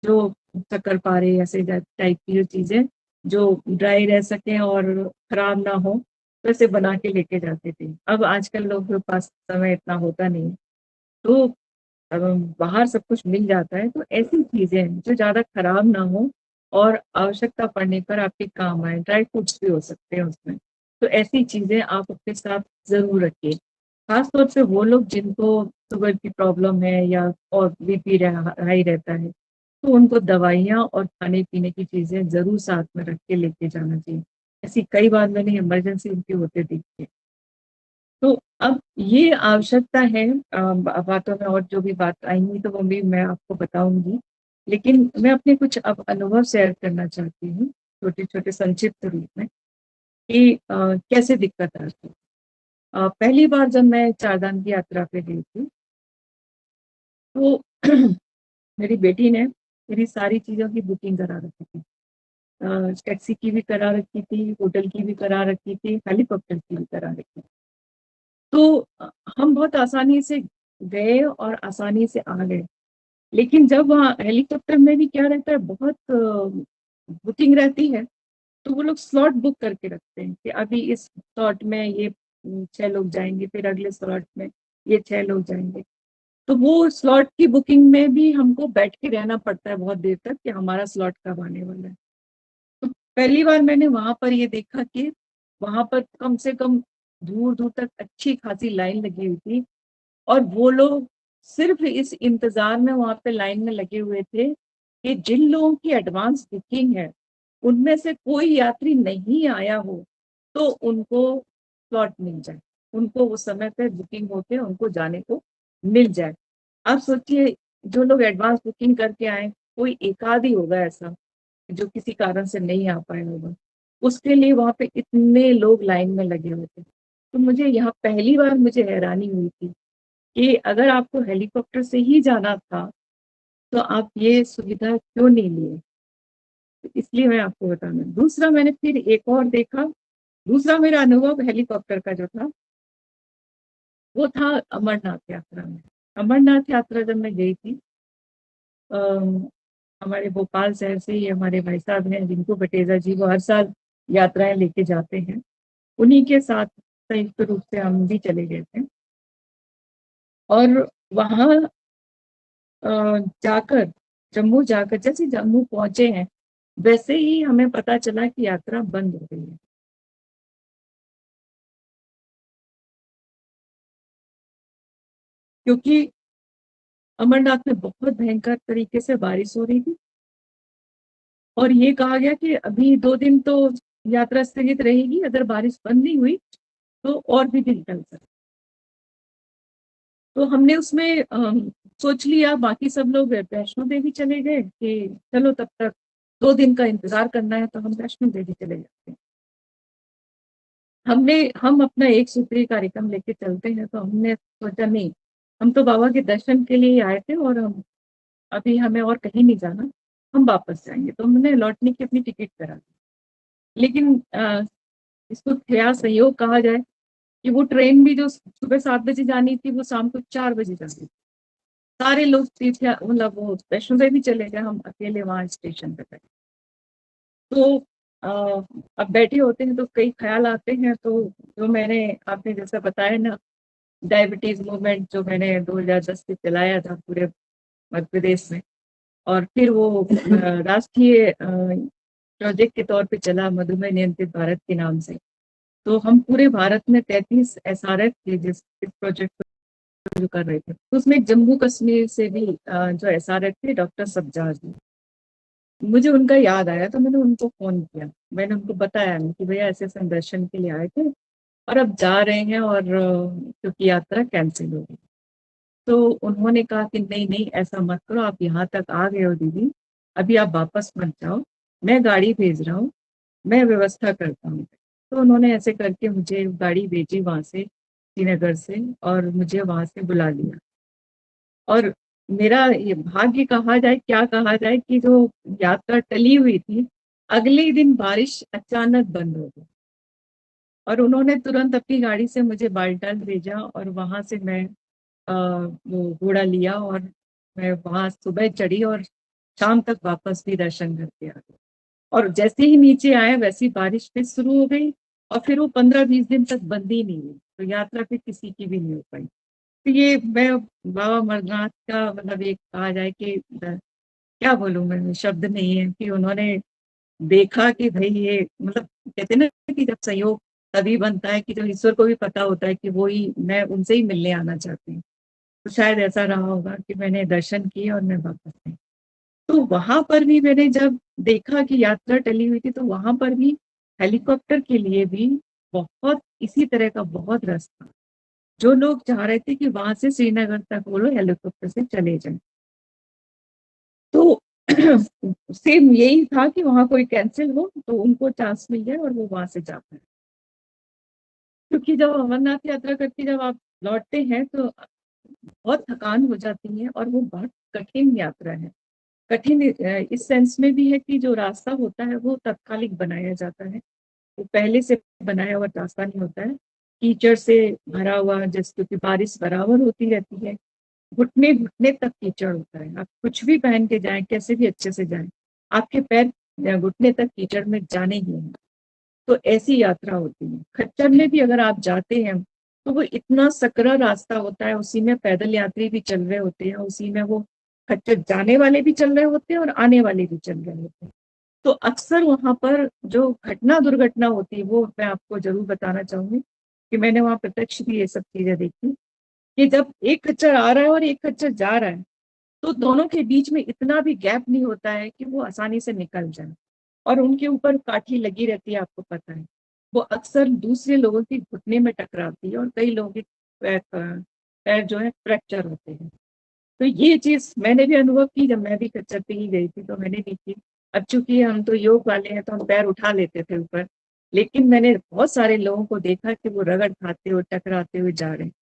जो शक्कर-पारे ऐसे टाइप की जो चीज़ें, जो ड्राई रह सकें और खराब ना हो, तो ऐसे बना के लेके जाते थे। अब आजकल लोगों के पास समय इतना होता नहीं है, तो अ, बाहर सब कुछ मिल जाता है, तो ऐसी चीज़ें जो ज़्यादा खराब ना हो और आवश्यकता पड़ने पर आपके काम आएँ, ड्राई फ्रूट्स भी हो सकते हैं उसमें। तो ऐसी चीज़ें आप अपने साथ ज़रूर रखिए। ख़ास तौर से वो लोग जिनको शुगर की प्रॉब्लम है या और बीपी हाई रहता है, तो उनको दवाइयाँ और खाने-पीने की चीज़ें ज़रूर साथ में रख के लेके जाना चाहिए। ऐसी कई बार मैंने इमरजेंसी उनकी होते देखी है। तो अब ये आवश्यकता है बातों में और जो भी बात आएँगी तो वो भी मैं आपको बताऊँगी। लेकिन मैं अपने कुछ अब अनुभव शेयर करना चाहती हूँ, छोटे-छोटे संक्षिप्त रूप में कि कैसे दिक्कत आती है। पहली बार जब मैं चारधाम की यात्रा पे गई थी, तो मेरी बेटी ने मेरी सारी चीज़ों की बुकिंग करा रखी थी। टैक्सी की भी करा रखी थी, होटल की भी करा रखी थी, हेलीकॉप्टर की भी करा रखी थी। तो हम बहुत आसानी से गए और आसानी से आ गए। लेकिन जब वहाँ हेलीकॉप्टर में भी क्या रहता है बहुत बुकिंग रहती है, तो वो लोग स्लॉट बुक करके रखते हैं कि अभी इस स्लॉट में ये 6 लोग जाएँगे, फिर अगले स्लॉट में ये 6 लोग जाएँगे। तो वो स्लॉट की बुकिंग में भी हमको बैठ के रहना पड़ता है बहुत देर तक कि हमारा स्लॉट कब आने वाला है। तो पहली बार मैंने वहाँ पर ये देखा कि वहाँ पर कम से कम दूर-दूर तक अच्छी खासी लाइन लगी हुई थी और वो लोग सिर्फ़ इस इंतज़ार में वहाँ पे लाइन में लगे हुए थे कि जिन लोगों की एडवांस बुकिंग है, उनमें से कोई यात्री नहीं आया हो, तो उनको स्लॉट मिल जाए। उनको उस समय पे बुकिंग होके उनको जाने को मिल जाए। आप सोचिए जो लोग एडवांस बुकिंग करके आए, कोई एक-आध ही होगा ऐसा, जो किसी कारण से नहीं आ पाया होगा। उसके लिए वहाँ पे इतने लोग लाइन में लगे हुए थे। तो मुझे यहाँ पहली बार मुझे हैरानी हुई थी कि अगर आपको हेलीकॉप्टर से ही जाना था, तो आप ये सुविधा क्यों नहीं लिए? तो इसलिए मैं आपको बता रही हूँ। दूसरा मैंने फिर एक और देखा, दूसरा मेरा अनुभव हेलीकॉप्टर का जो था, वो था अमरनाथ यात्रा में। अमरनाथ यात्रा जब मैं गई थी अ, हमारे भोपाल शहर से ही हमारे भाई साहब हैं रिंकू बटेजा जी, वो हर साल यात्राएँ लेके जाते हैं। उन्हीं के साथ संयुक्त रूप से हम भी चले गए थे और वहाँ अ, जाकर जम्मू जाकर जैसे जम्मू पहुँचे हैं, वैसे ही हमें पता चला कि यात्रा बंद हो गई है। क्योंकि अमरनाथ में बहुत भयंकर तरीके से बारिश हो रही थी और ये कहा गया कि अभी 2 दिन तो यात्रा स्थगित रहेगी, अगर बारिश बंद नहीं हुई, तो और भी दिन टल सकते। तो हमने उसमें सोच लिया बाकी सब लोग वैष्णो देवी चले गए कि चलो तब तक 2 दिन का इंतज़ार करना है तो हम वैष्णो देवी चले जाते हैं। हम अपना एक सूत्रीय कार्यक्रम लेके चलते हैं तो हमने सोचा नहीं, हम तो बाबा के दर्शन के लिए ही आए थे और हम अभी हमें और कहीं नहीं जाना, हम वापस जाएँगे। तो हमने लौटने की अपनी टिकट करा ली। लेकिन इसको क्या संयोग कहा जाए कि वो ट्रेन भी जो सुबह 7 बजे जानी थी, वो शाम को 4 बजे जानी थी। सारे लोग मतलब वो वैष्णो देवी चले गए, हम अकेले वहाँ स्टेशन पे बैठे। तो अ, अब बैठे होते हैं तो कई ख़्याल आते हैं, तो जो मैंने आपने जैसा बताया ना डायबिटीज़ मूवमेंट जो मैंने 2010 से चलाया था पूरे मध्य प्रदेश में और फिर वो राष्ट्रीय प्रोजेक्ट के तौर पे चला मधुमेह नियंत्रित भारत के नाम से। तो हम पूरे भारत में 33 एसआरएफ थे जिस इस प्रोजेक्ट को जो कर रहे थे। तो उसमें जम्मू कश्मीर से भी जो एसआरएफ थे डॉक्टर सब्जार जी। मुझे उनका याद आया तो मैंने उनको फ़ोन किया। मैंने उनको बताया कि भैया ऐसे-ऐसे हम दर्शन के लिए आए थे और अब जा रहे हैं और क्योंकि यात्रा कैंसल हो गई। तो उन्होंने कहा कि नहीं-नहीं ऐसा मत करो, आप यहाँ तक आ गए हो दीदी, अभी आप वापस मत जाओ, मैं गाड़ी भेज रहा हूँ, मैं व्यवस्था करता हूँ। तो उन्होंने ऐसे करके मुझे गाड़ी भेजी वहाँ से, श्रीनगर से और मुझे वहाँ से बुला लिया। और मेरा ये भाग्य कहा जाए, क्या कहा जाए कि जो यात्रा टली हुई थी, अगले ही दिन बारिश अचानक बंद हो गई और उन्होंने तुरंत अपनी गाड़ी से मुझे बालटाल भेजा और वहाँ से मैं वो घोड़ा लिया और मैं वहाँ सुबह चढ़ी और शाम तक वापस भी दर्शन करके आ गई। और जैसे ही नीचे आए वैसी बारिश फिर शुरू हो गई और फिर वो 15-20 दिन तक बंद ही नहीं हुई। तो यात्रा फिर किसी की भी नहीं हो पाई। तो ये मैं बाबा अमरनाथ का मतलब एक कहा जाए कि क्या बोलूँ मैं शब्द नहीं है कि उन्होंने देखा कि भई ये मतलब कहते हैं ना कि जब संयोग तभी बनता है कि जब ईश्वर को भी पता होता है कि वो ही मैं उनसे ही मिलने आना चाहती हूँ। तो शायद ऐसा रहा होगा कि मैंने दर्शन किए और मैं वापस आई। तो वहाँ पर भी मैंने जब देखा कि यात्रा टली हुई थी तो वहाँ पर भी हेलीकॉप्टर के लिए भी बहुत इसी तरह का बहुत रश था। जो लोग चाह रहे थे कि वहाँ से श्रीनगर तक वो लोग हेलीकॉप्टर से चले जाएँ। तो सेम यही था कि वहाँ कोई कैंसल हो तो उनको चांस मिल जाए और वो वहाँ से जा पाएँ। क्योंकि जब अमरनाथ यात्रा करके जब आप लौटते हैं तो बहुत थकान हो जाती है और वो बहुत कठिन यात्रा है। कठिन इस सेंस में भी है कि जो रास्ता होता है वो तात्कालिक बनाया जाता है। वो पहले से बनाया हुआ रास्ता नहीं होता है। कीचड़ से भरा हुआ जैसे क्योंकि बारिश बराबर होती रहती है। घुटने-घुटने तक कीचड़ होता है। आप कुछ भी पहन के जाएँ, कैसे भी अच्छे से जाएँ, आपके पैर घुटने तक कीचड़ में जाने ही हैं। तो ऐसी यात्रा होती है। खच्चर में भी अगर आप जाते हैं, तो वो इतना सकरा रास्ता होता है, उसी में पैदल यात्री भी चल रहे होते हैं, उसी में वो खच्चर जाने वाले भी चल रहे होते हैं और आने वाले भी चल रहे होते हैं। तो अक्सर वहाँ पर जो दुर्घटना होती है, वो मैं आपको ज़रूर बताना चाहूँगी कि मैंने वहाँ प्रत्यक्ष भी ये सब चीज़ें देखी कि जब एक खच्चर आ रहा है और एक खच्चर जा रहा है, तो दोनों के बीच में इतना भी गैप नहीं होता है कि वो आसानी से निकल जाए और उनके ऊपर काठी लगी रहती है, आपको पता है। वो अक्सर दूसरे लोगों के घुटने में टकराती है और कई लोगों के पैर जो है फ्रैक्चर होते हैं। तो ये चीज़ मैंने भी अनुभव की जब मैं भी खच्चर पे ही गई थी, तो मैंने भी की। अब चूँकि हम तो योग वाले हैं, तो हम पैर उठा लेते थे ऊपर, लेकिन मैंने बहुत सारे लोगों को देखा कि वो रगड़ खाते हुए, टकराते हुए जा रहे हैं।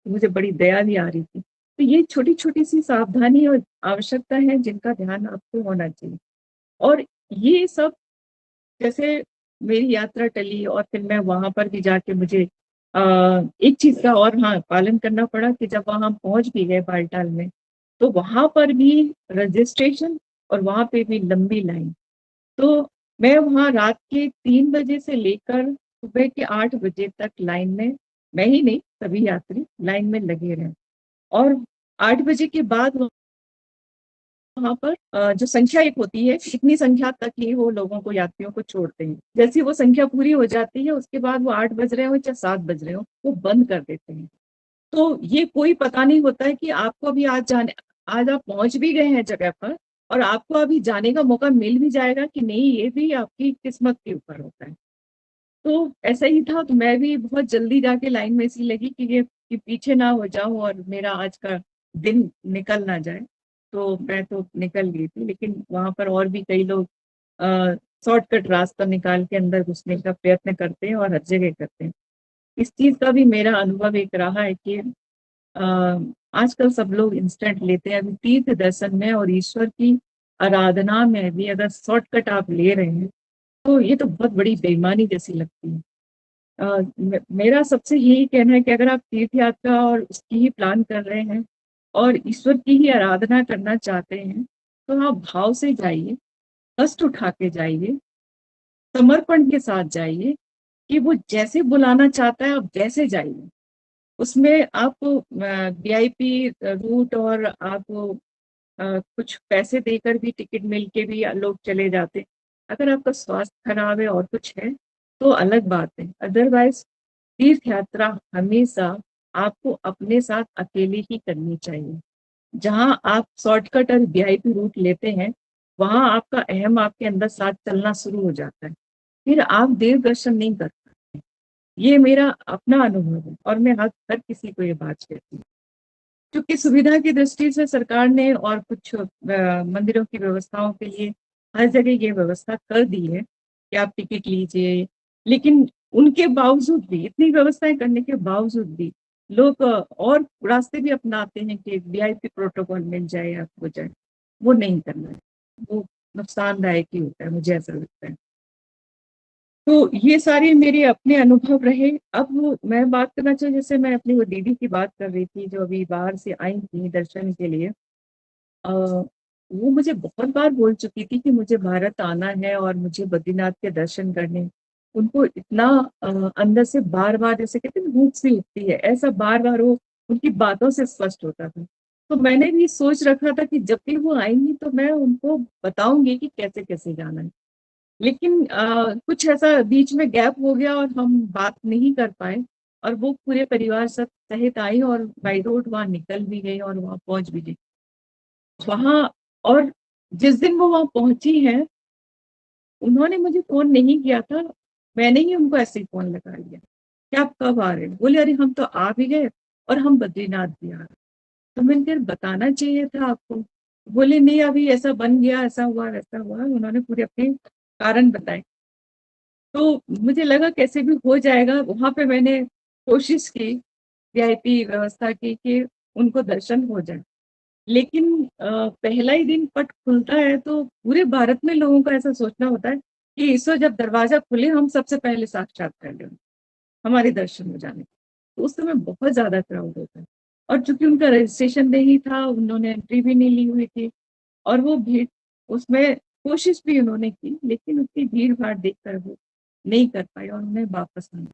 तो मुझे बड़ी दया भी आ रही थी। तो ये छोटी-छोटी सी सावधानी और आवश्यकता है जिनका ध्यान आपको होना चाहिए। और ये सब जैसे मेरी यात्रा टली और फिर मैं वहाँ पर भी जाके मुझे अ, एक चीज़ का और हाँ, पालन करना पड़ा कि जब वहाँ हम पहुँच भी गए बालटाल में, तो वहाँ पर भी रजिस्ट्रेशन और वहाँ पे भी लंबी लाइन। तो मैं वहाँ रात के 3 बजे से लेकर सुबह के 8 बजे तक लाइन में मैं ही नहीं, सभी यात्री लाइन में लगे रहे और 8 बजे के बाद वहाँ पर जो संख्या एक होती है, इतनी संख्या तक ही वो लोगों को यात्रियों को छोड़ते हैं। जैसे ही वो संख्या पूरी हो जाती है, उसके बाद वो 8 बज रहे हो चाहे 7 बज रहे हो, वो बंद कर देते हैं। तो ये कोई पता नहीं होता है कि आपको अभी आज आप पहुँच भी गए हैं जगह पर और आपको अभी जाने का मौका मिल भी जाएगा कि नहीं, ये भी आपकी किस्मत के ऊपर होता है। तो ऐसा ही था, तो मैं भी बहुत जल्दी जाके लाइन में ऐसी लगी कि पीछे ना हो जाऊँ और मेरा आज का दिन निकल ना जाए। तो मैं तो निकल गई थी, लेकिन वहाँ पर और भी कई लोग शॉर्टकट रास्ता निकाल के अंदर घुसने का प्रयत्न करते हैं और हर जगह करते हैं। इस चीज़ का भी मेरा अनुभव एक रहा है कि अ, आजकल सब लोग इंस्टेंट लेते हैं। अभी तीर्थ दर्शन में और ईश्वर की आराधना में भी अगर शॉर्टकट आप ले रहे हैं, तो ये तो बहुत बड़ी बेईमानी जैसी लगती है। मेरा सबसे यही कहना है कि अगर आप तीर्थ यात्रा और उसकी ही प्लान कर रहे हैं और ईश्वर की ही आराधना करना चाहते हैं, तो आप भाव से जाइए, कष्ट उठा के जाइए, समर्पण के साथ जाइए कि वो जैसे बुलाना चाहता है आप वैसे जाइए। उसमें आपको वीआईपी रूट और आपको कुछ पैसे देकर भी टिकट मिल के भी लोग चले जाते हैं। अगर आपका स्वास्थ्य खराब है और कुछ है, तो अलग बात है। अदरवाइज़ तीर्थ यात्रा हमेशा आपको अपने साथ अकेले ही करनी चाहिए। जहाँ आप शॉर्टकट और वीआईपी रूट लेते हैं, वहाँ आपका अहम आपके अंदर साथ चलना शुरू हो जाता है। फिर आप देव दर्शन नहीं कर पाते। ये मेरा अपना अनुभव है और मैं हर किसी को ये बात कहती हूँ। क्योंकि सुविधा की दृष्टि से सरकार ने और कुछ मंदिरों की व्यवस्थाओं के लिए हर जगह ये व्यवस्था कर दी है कि आप टिकट लीजिए। लेकिन उनके बावजूद भी, इतनी व्यवस्थाएं करने के बावजूद भी लोग और रास्ते भी अपनाते हैं कि वीआईपी प्रोटोकॉल मिल जाए या हो जाए। वो नहीं करना है, वो नुकसानदायक ही होता है, मुझे ऐसा लगता है। तो ये सारे मेरे अपने अनुभव रहे। अब मैं बात करना चाहूँ, जैसे मैं अपनी वो दीदी की बात कर रही थी जो अभी बाहर से आई थी दर्शन के लिए। अ, वो मुझे बहुत बार बोल चुकी थी कि मुझे भारत आना है और मुझे बद्रीनाथ के दर्शन करने। उनको इतना अंदर से बार-बार, जैसे कहते हैं ना, भूख सी उठती है, ऐसा बार-बार वो उनकी बातों से स्पष्ट होता था। तो मैंने भी सोच रखा था कि जब भी वो आएँगी तो मैं उनको बताऊँगी कि कैसे-कैसे जाना है। लेकिन कुछ ऐसा बीच में गैप हो गया और हम बात नहीं कर पाए और वो पूरे परिवार सब सहित आई और बाय रोड वहाँ निकल भी गई और वहाँ पहुँच भी गई। वहाँ और जिस दिन वो वहाँ पहुँची हैं, उन्होंने मुझे फ़ोन नहीं किया था, मैंने ही उनको ऐसे ही फ़ोन लगा लिया कि आप कब आ रहे हो? बोले, अरे हम तो आ भी गए और हम बद्रीनाथ भी आ रहे हैं। तो मैंने कहा बताना चाहिए था आपको। बोले नहीं, अभी ऐसा बन गया, ऐसा हुआ, वैसा हुआ। उन्होंने पूरे अपने कारण बताए। तो मुझे लगा कैसे भी हो जाएगा, वहाँ पे मैंने कोशिश की, वीआईपी व्यवस्था की कि उनको दर्शन हो जाए। लेकिन पहला ही दिन पट खुलता है तो पूरे भारत में लोगों का ऐसा सोचना होता है कि ईश्वर जब दरवाज़ा खुले हम सबसे पहले साक्षात कर लें, हमारे दर्शन हो जाने। तो उस समय बहुत ज़्यादा क्राउड होता है और चूँकि उनका रजिस्ट्रेशन नहीं था, उन्होंने एंट्री भी नहीं ली हुई थी और वो भीड़, उसमें कोशिश भी उन्होंने की, लेकिन उतनी भीड़-भाड़ देखकर वो नहीं कर पाए और उन्हें वापस आना।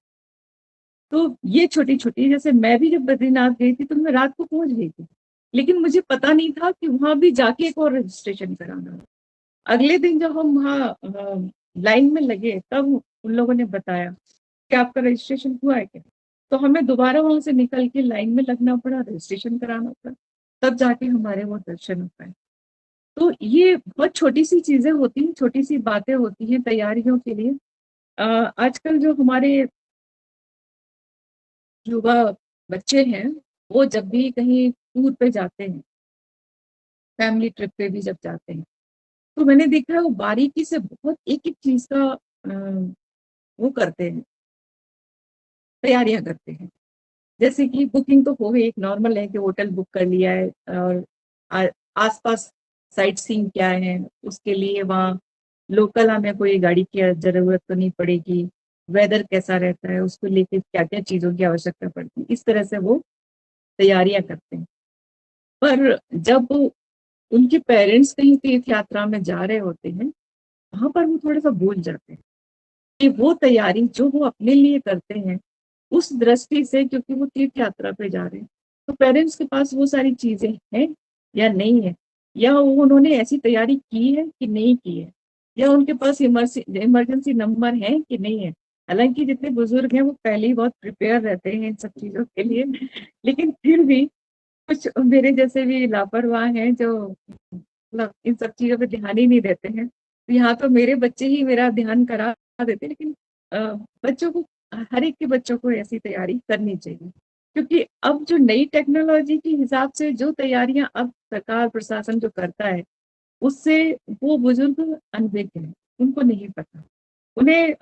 तो ये छोटी-छोटी, जैसे मैं भी जब बद्रीनाथ गई थी तो मैं रात को पहुँच गई थी। लेकिन मुझे पता नहीं था कि वहाँ भी जाके एक और रजिस्ट्रेशन कराना है। अगले दिन जब हम वहाँ लाइन में लगे तब उन लोगों ने बताया कि आपका रजिस्ट्रेशन हुआ है क्या? तो हमें दोबारा वहाँ से निकल के लाइन में लगना पड़ा, रजिस्ट्रेशन कराना पड़ा, तब जाके हमारे वो दर्शन हो पाए। तो ये बहुत छोटी-सी चीज़ें होती हैं, छोटी-सी बातें होती हैं तैयारियों के लिए। अ, आजकल जो हमारे युवा बच्चे हैं, वो जब भी कहीं टूर पे जाते हैं, फैमिली ट्रिप पे भी जब जाते हैं, तो मैंने देखा है वो बारीकी से बहुत एक-एक चीज़ का वो करते हैं, तैयारियाँ करते हैं। जैसे कि बुकिंग तो हो गई, एक नॉर्मल है कि होटल बुक कर लिया है और आ आस-पास साइट सीइंग क्या है, उसके लिए वहाँ लोकल हमें कोई गाड़ी की ज़रूरत तो नहीं पड़ेगी, वेदर कैसा रहता है, उसको लेके क्या-क्या चीज़ों की आवश्यकता पड़ती है, इस तरह से वो तैयारियाँ करते हैं। पर जब उनके पेरेंट्स कहीं तीर्थ यात्रा में जा रहे होते हैं, वहाँ पर वो थोड़ा-सा भूल जाते हैं कि वो तैयारी जो वो अपने लिए करते हैं, उस दृष्टि से, क्योंकि वो तीर्थ यात्रा पे जा रहे हैं, तो पेरेंट्स के पास वो सारी चीज़ें हैं या नहीं है? या वो उन्होंने ऐसी तैयारी की है कि नहीं की है? या उनके पास इमरजेंसी नंबर है कि नहीं है? हालाँकि जितने बुजुर्ग हैं वो पहले ही बहुत प्रिपेयर रहते हैं इन सब चीज़ों के लिए, लेकिन फिर भी कुछ मेरे जैसे भी लापरवाह हैं जो मतलब इन सब चीज़ों पे ध्यान ही नहीं देते हैं। तो यहाँ तो मेरे बच्चे ही मेरा ध्यान करा देते हैं, लेकिन अ, बच्चों को, हर एक के बच्चों को ऐसी तैयारी करनी चाहिए। क्योंकि अब जो नई टेक्नोलॉजी के हिसाब से जो तैयारियाँ अब सरकार प्रशासन जो करता है, उससे वो बुजुर्ग अनभिज्ञ हैं, उनको नहीं पता। उन्हें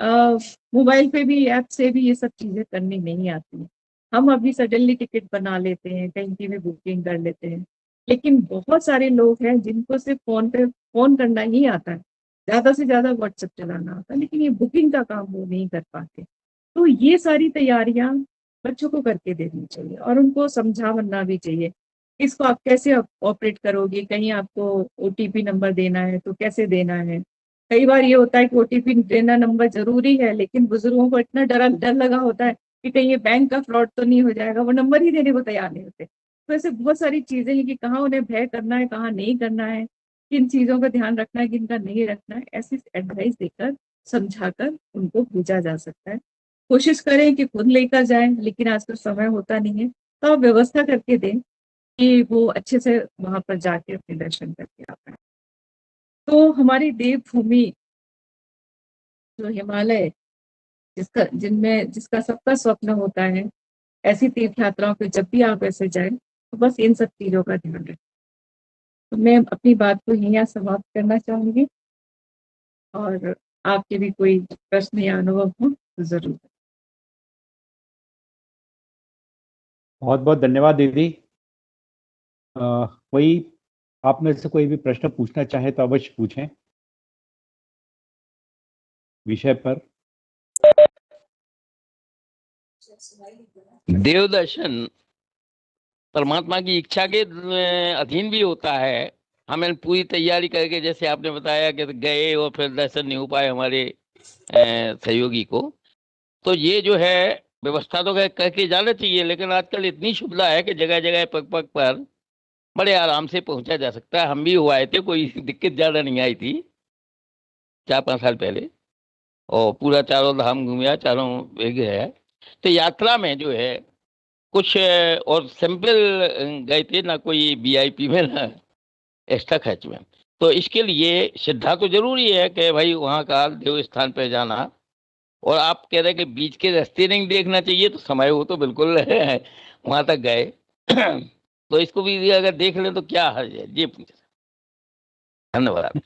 मोबाइल पे भी, ऐप से भी ये सब चीज़ें करनी नहीं आती हैं। हम अभी सडनली टिकट बना लेते हैं, कहीं की भी बुकिंग कर लेते हैं। लेकिन बहुत सारे लोग हैं जिनको सिर्फ़ फ़ोन पे फ़ोन करना ही आता है। ज़्यादा से ज़्यादा व्हाट्सएप चलाना आता है, लेकिन ये बुकिंग का काम वो नहीं कर पाते। तो ये सारी तैयारियाँ बच्चों को करके देनी चाहिए और उनको समझाना भी चाहिए। इसको आप कैसे ऑपरेट करोगे? कहीं आपको ओटीपी नंबर देना है तो कैसे देना है? कई बार ये होता है कि ओटीपी देना नंबर ज़रूरी है, लेकिन बुज़ुर्गों को इतना डर लगा होता है कि कहीं ये बैंक का फ्रॉड तो नहीं हो जाएगा, वो नंबर ही देने को तैयार नहीं होते। तो ऐसे बहुत सारी चीज़ें हैं कि कहाँ उन्हें भय करना है, कहाँ नहीं करना है, किन चीज़ों का ध्यान रखना है, किनका नहीं रखना है, ऐसी एडवाइस देकर, समझाकर उनको भेजा जा सकता है। कोशिश करें कि खुद लेकर जाएँ, लेकिन आजकल समय होता नहीं है, तो आप व्यवस्था करके दें कि वो अच्छे से वहाँ पर जाके अपने दर्शन करके आ पाएँ। तो हमारी देवभूमि जो हिमालय, जिसका सबका स्वप्न होता है, ऐसी तीर्थ यात्राओं पे जब भी आप ऐसे जाए तो बस इन सब चीजों का ध्यान रखें। तो मैं अपनी बात को यहीं समाप्त करना चाहूंगी, और आपके भी कोई प्रश्न या अनुभव हो तो जरूर। बहुत बहुत धन्यवाद दीदी। कोई आप में से कोई भी प्रश्न पूछना चाहे तो अवश्य पूछें विषय पर। देव दर्शन परमात्मा की इच्छा के अधीन भी होता है। हमें पूरी तैयारी करके, जैसे आपने बताया कि गए और फिर दर्शन नहीं हो पाए हमारे सहयोगी को, तो ये जो है व्यवस्था तो करके जाना चाहिए, लेकिन आजकल इतनी सुविधा है कि जगह जगह पग पग पर बड़े आराम से पहुंचा जा सकता है। हम भी हुआ आए थे, कोई दिक्कत ज्यादा नहीं आई थी 4-5 साल पहले, और पूरा चारों धाम घूमिया, चारों जगह है। तो यात्रा में जो है कुछ और सिंपल गए थे, ना कोई वीआईपी में ना एक्स्ट्रा खर्च में। तो इसके लिए श्रद्धा तो जरूरी है कि भाई वहाँ का देव स्थान पर जाना। और आप कह रहे हैं कि बीच के रास्ते नहीं देखना चाहिए, तो समय हो तो बिल्कुल वहां तक गए तो इसको भी अगर देख ले तो क्या हर्ज है जी। धन्यवाद।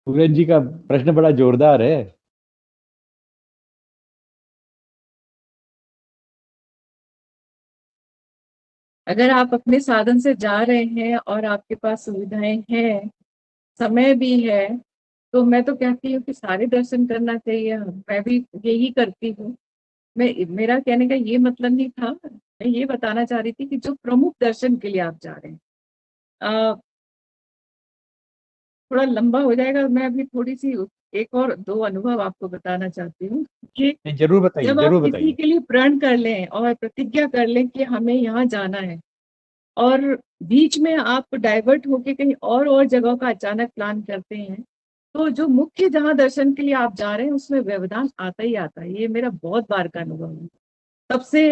पूरन जी का प्रश्न बड़ा जोरदार है। अगर आप अपने साधन से जा रहे हैं और आपके पास सुविधाएं हैं, समय भी है, तो मैं तो कहती हूँ कि सारे दर्शन करना चाहिए। मैं भी यही करती हूँ। मेरा कहने का ये मतलब नहीं था, मैं ये बताना चाह रही थी कि जो प्रमुख दर्शन के लिए आप जा रहे हैं, थोड़ा लंबा हो जाएगा। मैं अभी थोड़ी सी एक और दो अनुभव आपको बताना चाहती हूँ कि जरूर बताइए, जब आप जरूर किसी बताइए। के लिए प्रण कर लें और प्रतिज्ञा कर लें कि हमें यहाँ जाना है, और बीच में आप डाइवर्ट होके कहीं और जगहों का अचानक प्लान करते हैं, तो जो मुख्य जहाँ दर्शन के लिए आप जा रहे हैं उसमें व्यवधान आता ही आता है। ये मेरा बहुत बार का अनुभव है। तब से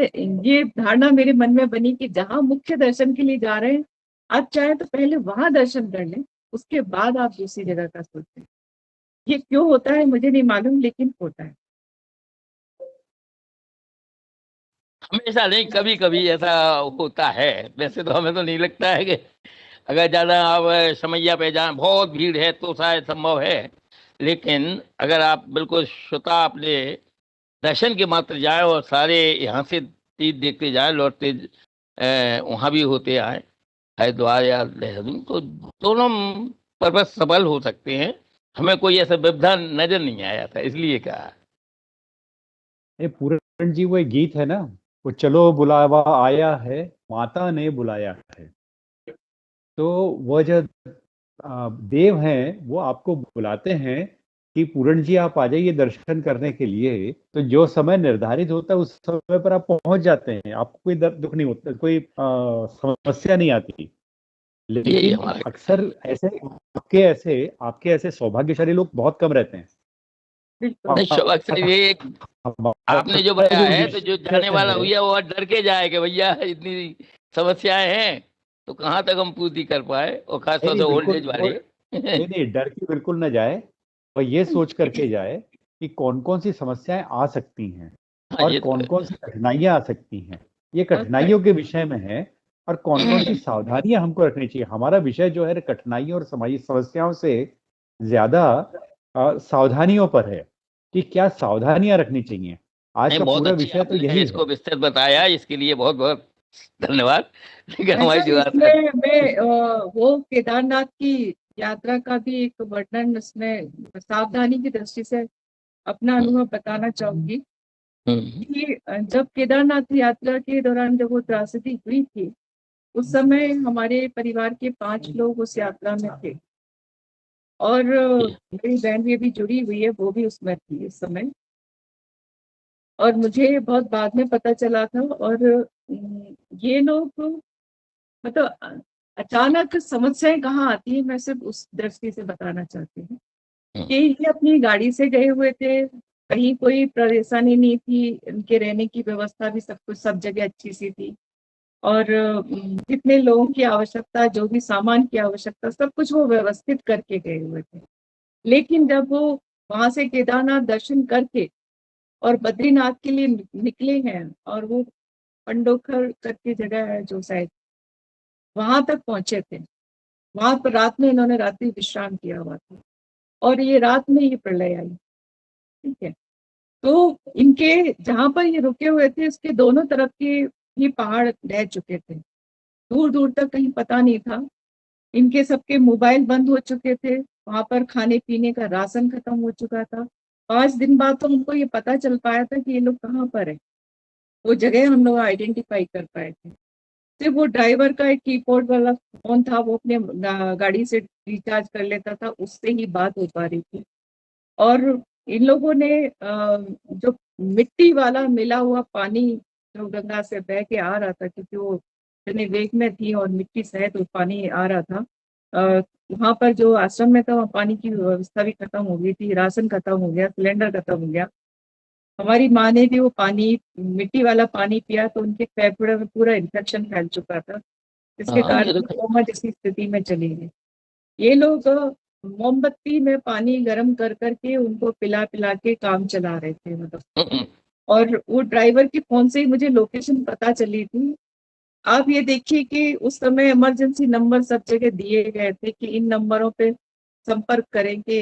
ये धारणा मेरे मन में बनी कि जहाँ मुख्य दर्शन के लिए जा रहे हैं, आप चाहे तो पहले वहां दर्शन कर लें, उसके बाद आप दूसरी जगह का सोचें। ये क्यों होता है मुझे नहीं मालूम, लेकिन होता है। हमेशा नहीं, कभी कभी ऐसा होता है। वैसे तो हमें तो नहीं लगता है कि अगर ज्यादा आप समैया पे जाए, बहुत भीड़ है तो शायद संभव है। लेकिन अगर आप बिल्कुल स्वतः अपने दर्शन के मात्र जाए और सारे यहाँ से तीर्थ देखते जाए, लौटते वहां भी होते आए, हरिद्वार या देहरादून, तो दोनों पर्पज सफल हो सकते हैं। हमें कोई ऐसा व्यवधान नजर नहीं आया था, इसलिए कहा। ये पूरन जी वो एक गीत है ना, वो चलो बुलावा आया है, माता ने बुलाया है। तो वह जो देव हैं वो आपको बुलाते हैं कि पूरन जी आप आ जाइए दर्शन करने के लिए। तो जो समय निर्धारित होता है उस समय पर आप पहुंच जाते हैं, आपको कोई दर्द दुख नहीं होता, कोई समस्या नहीं आती। यही लेकिन हमारा अक्सर ऐसे आपके ऐसे सौभाग्यशाली लोग बहुत कम रहते हैं। बिल्कुल। नहीं, अक्सर ये आपने जो हमारा बताया जो है, तो जो विषय जाने वाला है, हुआ वो डर के जाए कि भैया इतनी समस्याएं हैं, तो कहाँ तक हम पूर्ति कर पाए, और नहीं खासतौर से नहीं ओल्ड बिल्कुल एज वाले। नहीं नहीं, डर के बिल्कुल ना जाए, और ये सोच करके जाए कि कौन कौन सी समस्याएं आ सकती हैं हाँ, और ये तो कौन है। कौन सी कठिनाइयां आ सकती हैं। ये और कठिनाइयों के विषय में है, और कौन कौन सी सावधानियां हमको रखनी चाहिए। हमारा विषय जो है कठिनाइयों और समस्याओं से ज्यादा सावधानियों पर है कि क्या सावधानियां रखनी चाहिए। आज नहीं, का बहुत पूरा अच्छी विषय तो आपने यही इसको है। विस्तृत बताया, इसके लिए बहुत बहुत धन्यवाद। लेकिन हमारी अच्छा, जो इसमें आता मैं वो केदारनाथ की यात्रा का भी एक वर्णन इसमें सावधानी की दृष्टि से अपना अनुभव बताना चाहूंगी कि जब केदारनाथ यात्रा के दौरान जब वो त्रासदी हुई थी, उस समय हमारे परिवार के 5 लोग उस यात्रा में थे, और मेरी बहन भी अभी जुड़ी हुई है, वो भी उसमें थी उस समय। और मुझे बहुत बाद में पता चला था, और ये लोग मतलब अचानक समस्याएं कहाँ आती है, मैं सिर्फ उस दृष्टि से बताना चाहती हूँ कि ये अपनी गाड़ी से गए हुए थे, कहीं कोई परेशानी नहीं थी, इनके रहने की व्यवस्था भी सब कुछ सब जगह अच्छी सी थी। और जितने लोगों की आवश्यकता, जो भी सामान की आवश्यकता, सब कुछ वो व्यवस्थित करके गए हुए थे। लेकिन जब वो वहां से केदारनाथ दर्शन करके और बद्रीनाथ के लिए निकले हैं, और वो पंडोखर करके जगह है जो शायद, वहां तक पहुंचे थे। वहां पर रात में इन्होंने रात्रि विश्राम किया हुआ था, और ये रात में ये प्रलय आई। ठीक है, तो इनके जहां पर ये रुके हुए थे उसके दोनों तरफ के ये पहाड़ ढह चुके थे, दूर दूर तक कहीं पता नहीं था। इनके सबके मोबाइल बंद हो चुके थे, वहां पर खाने पीने का राशन खत्म हो चुका था। 5 दिन बाद तो हमको ये पता चल पाया था कि ये लोग कहाँ पर है। वो जगह हम लोग आइडेंटिफाई कर पाए थे। सिर्फ वो ड्राइवर का एक कीपैड वाला फोन था, वो अपने गाड़ी से रिचार्ज कर लेता था, उससे ही बात हो पा रही थी। और इन लोगों ने जो मिट्टी वाला मिला हुआ पानी जो गंगा से बह के आ रहा था, क्योंकि वो इतने वेग में थी और मिट्टी सहित वो पानी आ रहा था, वहां पर जो आश्रम में था वहाँ पानी की व्यवस्था भी खत्म हो गई थी, राशन खत्म हो गया, सिलेंडर खत्म हो गया। हमारी माँ ने भी वो पानी, मिट्टी वाला पानी पिया तो उनके फेफड़े में पूरा इन्फेक्शन फैल चुका था, जिसके हाँ ये कारण तो वो कोमा जैसी स्थिति में चली गई। ये लोग मोमबत्ती में पानी गर्म कर करके उनको पिला पिला के काम चला रहे थे, मतलब। और वो ड्राइवर के फोन से ही मुझे लोकेशन पता चली थी। आप ये देखिए कि उस समय इमरजेंसी नंबर सब जगह दिए गए थे कि इन नंबरों पे संपर्क करें कि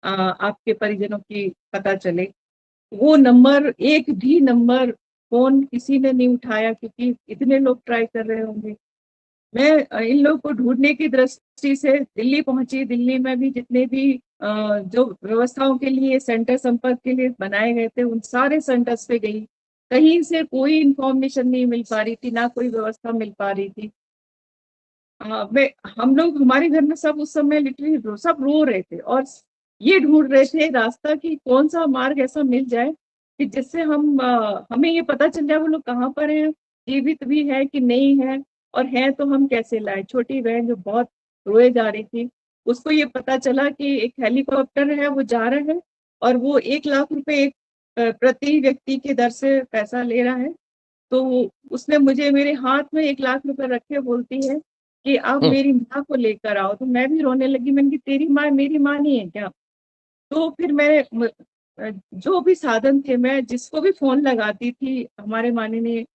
आपके परिजनों की पता चले। वो नंबर, एक भी नंबर फोन किसी ने नहीं उठाया, क्योंकि इतने लोग ट्राई कर रहे होंगे। मैं इन लोग को ढूंढने की दृष्टि से दिल्ली पहुंची। दिल्ली में भी जितने भी जो व्यवस्थाओं के लिए सेंटर संपर्क के लिए बनाए गए थे, उन सारे सेंटर्स पे गई। कहीं से कोई इंफॉर्मेशन नहीं मिल पा रही थी, ना कोई व्यवस्था मिल पा रही थी। मैं, हम लोग, हमारे घर में सब उस समय लिटरली सब रो रहे थे, और ये ढूंढ रहे थे रास्ता कि कौन सा मार्ग ऐसा मिल जाए कि जिससे हमें ये पता चल जाए वो लोग कहाँ पर हैं, जीवित भी है कि नहीं है, और है तो हम कैसे लाए। छोटी बहन जो बहुत रोए जा रही थी, उसको ये पता चला कि एक हेलीकॉप्टर है, वो जा रहा है, और वो 1 लाख रुपए एक प्रति व्यक्ति के दर से पैसा ले रहा है। तो उसने मुझे मेरे हाथ में 1 लाख रुपए रखे बोलती है कि आप मेरी माँ को लेकर आओ। तो मैं भी रोने लगी। मैंने कहा तेरी माँ मेरी माँ नहीं है क्या? तो फिर जो भी साधन थे, मैं जिसको भी फोन लगाती थी, हमारे माननीय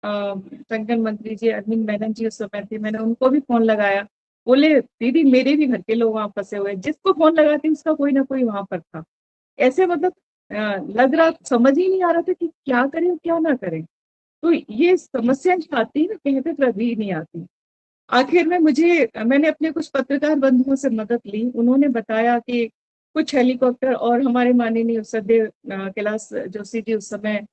संगठन मंत्री जी अरविंद मेनन जी उस समय थे, मैंने उनको भी फोन लगाया। बोले दीदी मेरे भी घर के लोग वहां फंसे हुए हैं। जिसको फोन लगाती उसका कोई ना कोई वहां पर था। ऐसे मतलब लग रहा, समझ ही नहीं आ रहा था कि क्या करें और क्या ना करें। तो ये समस्या जो आती है ना, कहते कभी नहीं आती। आखिर में मैंने अपने कुछ पत्रकार बंधुओं से मदद ली। उन्होंने बताया कि कुछ हेलीकॉप्टर, और हमारे माननीय सदैव कैलाश जोशी जी उस समय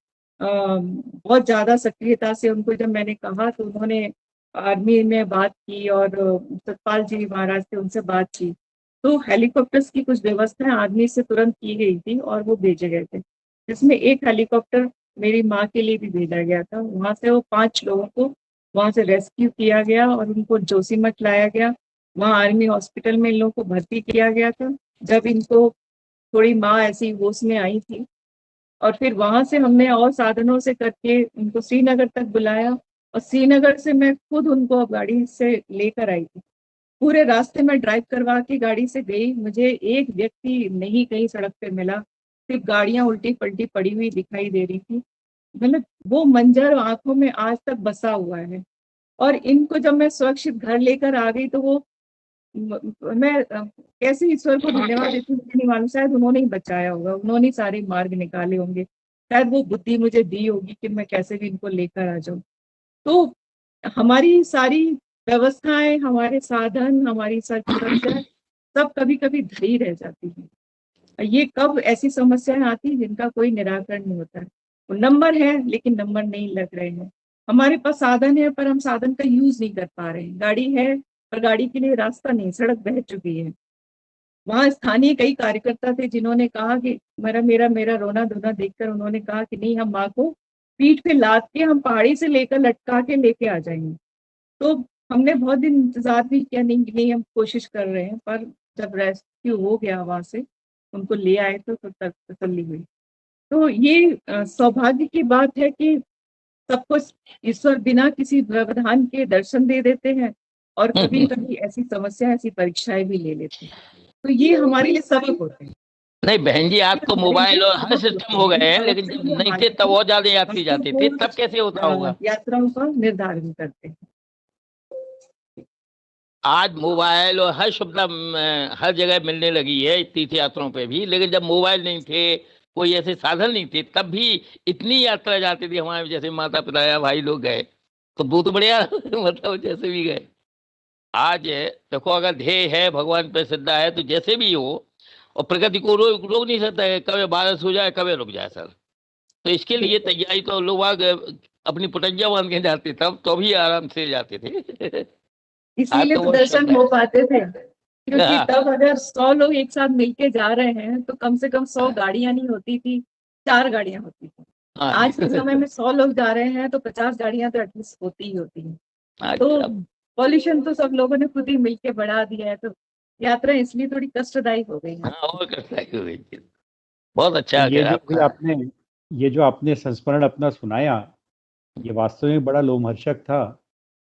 बहुत ज्यादा सक्रियता से, उनको जब मैंने कहा तो उन्होंने आर्मी में बात की, और सतपाल जी महाराज थे, उनसे बात की। तो हेलीकॉप्टर्स की कुछ व्यवस्थाएं आर्मी से तुरंत की गई थी और वो भेजे गए थे, जिसमें एक हेलीकॉप्टर मेरी माँ के लिए भी भेजा गया था। वहां से वो 5 लोगों को वहां से रेस्क्यू किया गया और उनको जोशीमठ लाया गया। वहां आर्मी हॉस्पिटल में इन लोगों को भर्ती किया गया था। जब इनको थोड़ी माँ ऐसी होश में आई थी, और फिर वहां से हमने और साधनों से करके उनको श्रीनगर तक बुलाया, और श्रीनगर से मैं खुद उनको गाड़ी से लेकर आई थी। पूरे रास्ते में ड्राइव करवा के गाड़ी से गई। मुझे एक व्यक्ति नहीं कहीं सड़क पे मिला, सिर्फ गाड़ियां उल्टी पलटी पड़ी हुई दिखाई दे रही थी। मतलब वो मंजर आंखों में आज तक बसा हुआ है। और इनको जब मैं सुरक्षित घर लेकर आ गई तो वो मैं कैसे ईश्वर को धन्यवाद देती हूँ मुझे नहीं मालूम। शायद उन्होंने ही बचाया होगा, उन्होंने ही सारे मार्ग निकाले होंगे। शायद वो बुद्धि मुझे दी होगी कि मैं कैसे भी इनको लेकर आ जाऊं। तो हमारी सारी व्यवस्थाएं, हमारे साधन, हमारी सारी सुरक्षा सब कभी कभी धरी रह जाती है। ये कब ऐसी समस्याएं आती हैं जिनका कोई निराकरण नहीं होता है। वो नंबर है लेकिन नंबर नहीं लग रहे हैं। हमारे पास साधन है पर हम साधन का यूज नहीं कर पा रहे हैं। गाड़ी है पर गाड़ी के लिए रास्ता नहीं, सड़क बह चुकी है। वहां स्थानीय कई कार्यकर्ता थे जिन्होंने कहा कि मेरा मेरा मेरा रोना धोना देखकर उन्होंने कहा कि नहीं, हम माँ को पीठ पे लाद के हम पहाड़ी से लेकर लटका के लेके आ जाएंगे। तो हमने बहुत दिन इंतजार भी किया, नहीं नहीं हम कोशिश कर रहे हैं। पर जब रेस्क्यू हो गया वहां से, उनको ले आए तो तब तक तसल्ली हुई। तो ये सौभाग्य की बात है कि सबको ईश्वर बिना किसी व्यवधान के दर्शन दे देते हैं, और कभी कभी ऐसी समस्या, ऐसी परीक्षाएं भी ले लेते हैं। तो ये हमारे लिए सबक होते हैं। नहीं बहन जी, आज तो मोबाइल और हर सिस्टम हो गए हैं, लेकिन जब नहीं थे तब और ज्यादा यात्री जाते थे, तब कैसे होता होगा? यात्राओं का निर्धारण करते हैं। आज मोबाइल और हर सुविधा हर जगह मिलने लगी है तीर्थ यात्राओं पे भी, लेकिन जब मोबाइल नहीं थे, कोई ऐसे साधन नहीं थे, तब भी इतनी यात्रा जाती थी हमारे जैसे माता पिता या भाई लोग गए तो बहुत बढ़िया मतलब जैसे भी गए। आज देखो, अगर ध्येय है, भगवान पे श्रद्धा है, तो जैसे भी हो, और प्रकृति को रोक नहीं सकता है, कभी बारिश हो जाए कभी रुक जाए सर। तो इसके लिए तैयारी तो लोग अपनी पुटंजा बांध के जाते, तब तो भी आराम से जाते थे। इसीलिए तो तो वो दर्शन शब्द हो है। पाते थे, क्योंकि हाँ, तब अगर 100 लोग एक साथ मिलके जा रहे हैं तो कम से कम 100 गाड़ियां नहीं होती थी, 4 गाड़ियां होती थी। हाँ, आज के समय में 100 लोग जा रहे हैं तो 50 गाड़ियां तो एटलीस्ट होती ही होती हैं। तो अब पॉल्यूशन तो सब लोगों ने खुद ही मिलके बढ़ा दिया है, तो यात्रा इसलिए थोड़ी कष्टदायी हो गई है। हाँ, और करता है हुई चीज़। बहुत तो अच्छा ये किया जो भी आपका। आपने ये जो आपने संस्मरण अपना सुनाया, ये वास्तव में बड़ा लोमहर्षक था।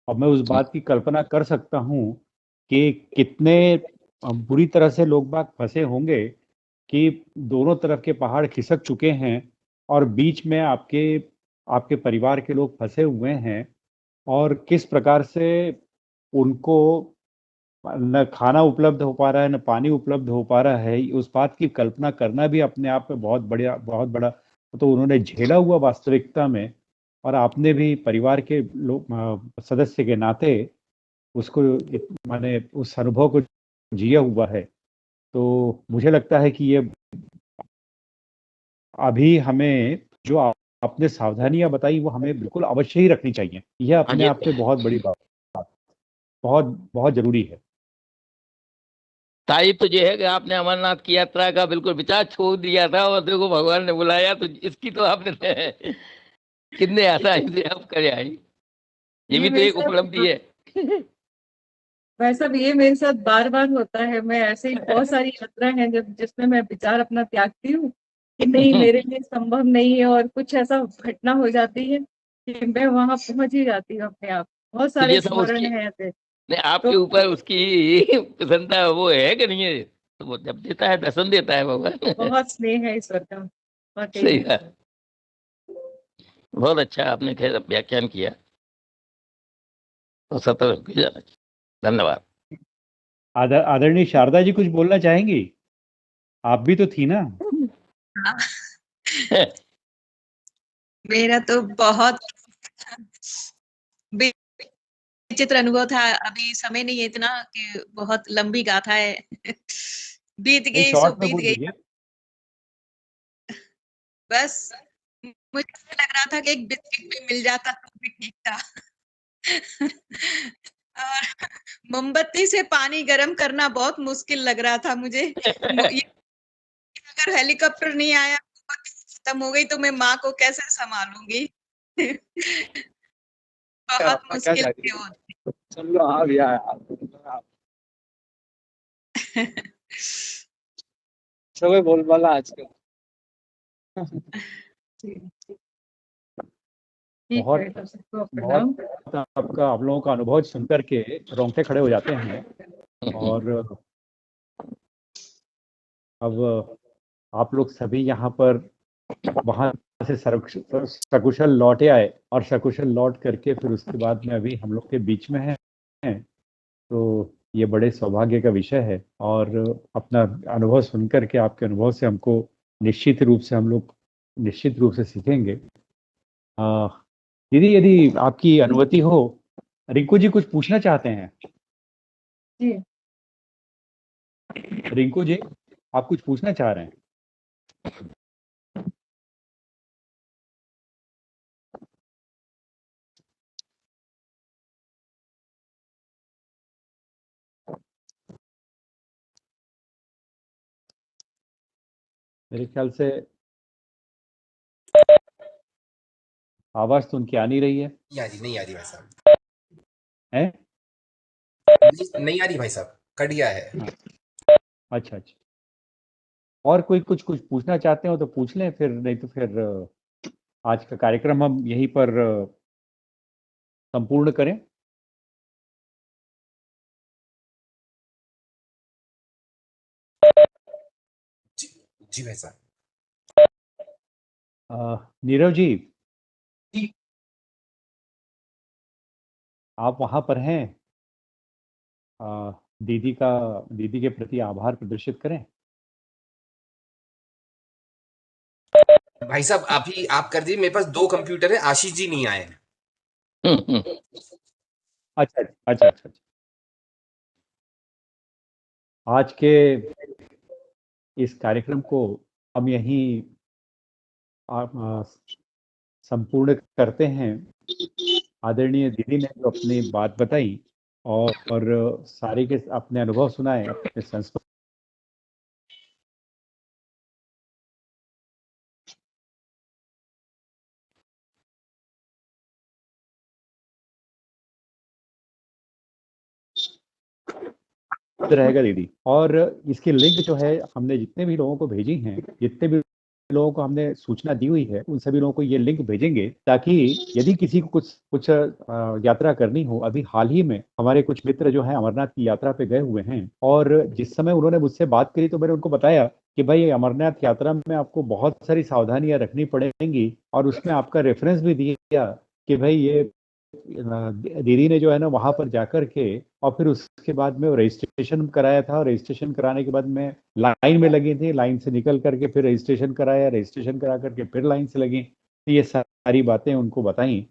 और मैं उस बात की कल्पना कर सकता हूँ कि कितने बुरी तरह से लोग बाग फंसे होंगे कि दोनों तरफ के पहाड़ खिसक चुके हैं और बीच में आपके आपके परिवार के लोग फंसे हुए हैं, और किस प्रकार से उनको न खाना उपलब्ध हो पा रहा है, न पानी उपलब्ध हो पा रहा है। उस बात की कल्पना करना भी अपने आप में बहुत बड़ा तो उन्होंने झेला हुआ वास्तविकता में। और आपने भी परिवार के लोग सदस्य के नाते उसको माने उस अनुभव को जिया हुआ है। तो मुझे लगता है कि ये अभी हमें जो आपने सावधानियां बताई वो हमें बिल्कुल अवश्य ही रखनी चाहिए। यह हाँ अपने जी, आप में बहुत बड़ी बात, बहुत बहुत जरूरी है। तारीफ तो ये है कि आपने अमरनाथ की यात्रा का बिल्कुल विचार छोड़ दिया था, और देखो भगवान ने बुलाया, तो इसकी तो आपने कितने आसानी से आप करे आई। ये ये भी तो मेरे एक साथ उपलब्धि है। वैसा भी ये मेरे साथ बार बार होता है। मैं ऐसे ही बहुत सारी यात्रा हैं जब जिसमें मैं विचार अपना त्यागती हूँ कि नहीं, मेरे लिए संभव नहीं है, और कुछ ऐसा घटना हो जाती है कि मैं वहां पहुंच ही जाती हूँ अपने आप। बहुत तो सारे ये सब स्मरण उसकी, है ऐसे। नहीं तो आपके ऊपर उसकी प्रसन्नता वो है कि नहीं है? तो वो जब देता है दर्शन देता है भगवान। बहुत स्नेह है ईश्वर का, वाकई सही में। है। बहुत अच्छा आपने खैर व्याख्यान किया, तो सतर्क हो जाना चाहिए। धन्यवाद। आदरणीय शारदा जी कुछ बोलना चाहेंगी? आप भी तो थी ना। हाँ, मेरा तो बहुत विचित्र अनुभव था। अभी समय नहीं है इतना कि बहुत लंबी गाथा है। बीत नहीं, गई सो शॉर्ट में बीत बोल गई। दीजिए। बस मुझे ऐसा लग रहा था कि एक बिस्किट भी मिल जाता तो भी ठीक था। और मोमबत्ती से पानी गर्म करना बहुत मुश्किल लग रहा था मुझे। ये अगर हेलीकॉप्टर नहीं आया, खत्म हो गई, तो मैं माँ को कैसे संभालूंगी। बहुत क्या मुश्किल चाहिए? थे वो। चलो हाँ भैया। सब बोलबाला आजकल। ठीक बहुत है, तो सबको बहुत प्रणाम। आपका आप लोगों का अनुभव सुनकर के रोंगटे खड़े हो जाते हैं। और अब आप लोग सभी यहाँ पर वहां से सकुशल लौटे आए, और सकुशल लौट करके फिर उसके बाद में अभी हम लोग के बीच में हैं। तो ये बड़े सौभाग्य का विषय है। और अपना अनुभव सुन करके, आपके अनुभव से हमको हम लोग निश्चित रूप से सीखेंगे। आ, दीदी, यदि आपकी अनुमति हो, रिंकू जी कुछ पूछना चाहते हैं। जी, रिंकू जी, आप कुछ पूछना चाह रहे हैं? मेरे ख्याल से आवाज तो उनकी आ नहीं रही है। नहीं आ रही भाई साहब। हैं? नहीं आ रही भाई साहब, कट गया है। हाँ, अच्छा अच्छा। और कोई कुछ कुछ पूछना चाहते हो तो पूछ लें, फिर नहीं तो फिर आज का कार्यक्रम हम यहीं पर संपूर्ण करें। जी भाई साहब। नीरव जी, जी। आप वहां पर हैं? अ, दीदी के प्रति आभार प्रदर्शित करें। भाई साहब अभी आप कर दीजिए, मेरे पास 2 कंप्यूटर है, आशीष जी नहीं आए हैं। अच्छा अच्छा अच्छा। आज के इस कार्यक्रम को हम यहीं संपूर्ण करते हैं। आदरणीय दीदी ने जो अपनी बात बताई और सारे के अपने अनुभव सुनाए, अपने संस्कृत रहेगा दीदी। और इसकी लिंक जो है हमने जितने भी लोगों को भेजी हैं, जितने भी लोगों को हमने सूचना दी हुई है, उन सभी लोगों को ये लिंक भेजेंगे, ताकि यदि किसी को कुछ यात्रा करनी हो। अभी हाल ही में हमारे कुछ मित्र जो हैं अमरनाथ की यात्रा पे गए हुए हैं, और जिस समय उन्होंने मुझसे बात करी तो मैंने उनको बताया कि भाई अमरनाथ यात्रा में आपको बहुत सारी सावधानियां रखनी पड़ेंगी, और उसमें आपका रेफरेंस भी दिया कि भाई ये दीदी ने जो है ना वहां पर जाकर के, और फिर उसके बाद में रजिस्ट्रेशन कराया था। रजिस्ट्रेशन कराने के बाद में लाइन में लगी थी, लाइन से निकल करके फिर रजिस्ट्रेशन कराया, रजिस्ट्रेशन करा करके फिर लाइन से लगी। तो ये सारी बातें उनको बताई,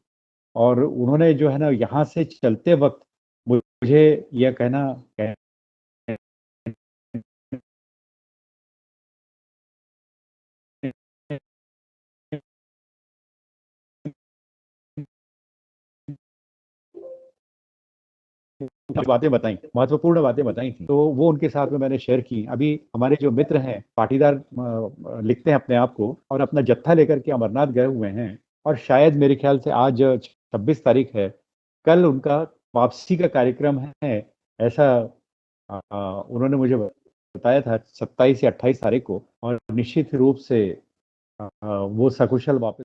और उन्होंने जो है ना यहाँ से चलते वक्त मुझे यह कहना बातें बताई, महत्वपूर्ण बातें बताई थी, तो वो उनके साथ में मैंने शेयर की। अभी हमारे जो मित्र हैं पाटीदार लिखते हैं अपने आप को, और अपना जत्था लेकर के अमरनाथ गए हुए हैं, और शायद मेरे ख्याल से आज 26 तारीख है, कल उनका वापसी का कार्यक्रम है, ऐसा उन्होंने मुझे बताया था, 27 या 28 तारीख को। और निश्चित रूप से वो सकुशल वापस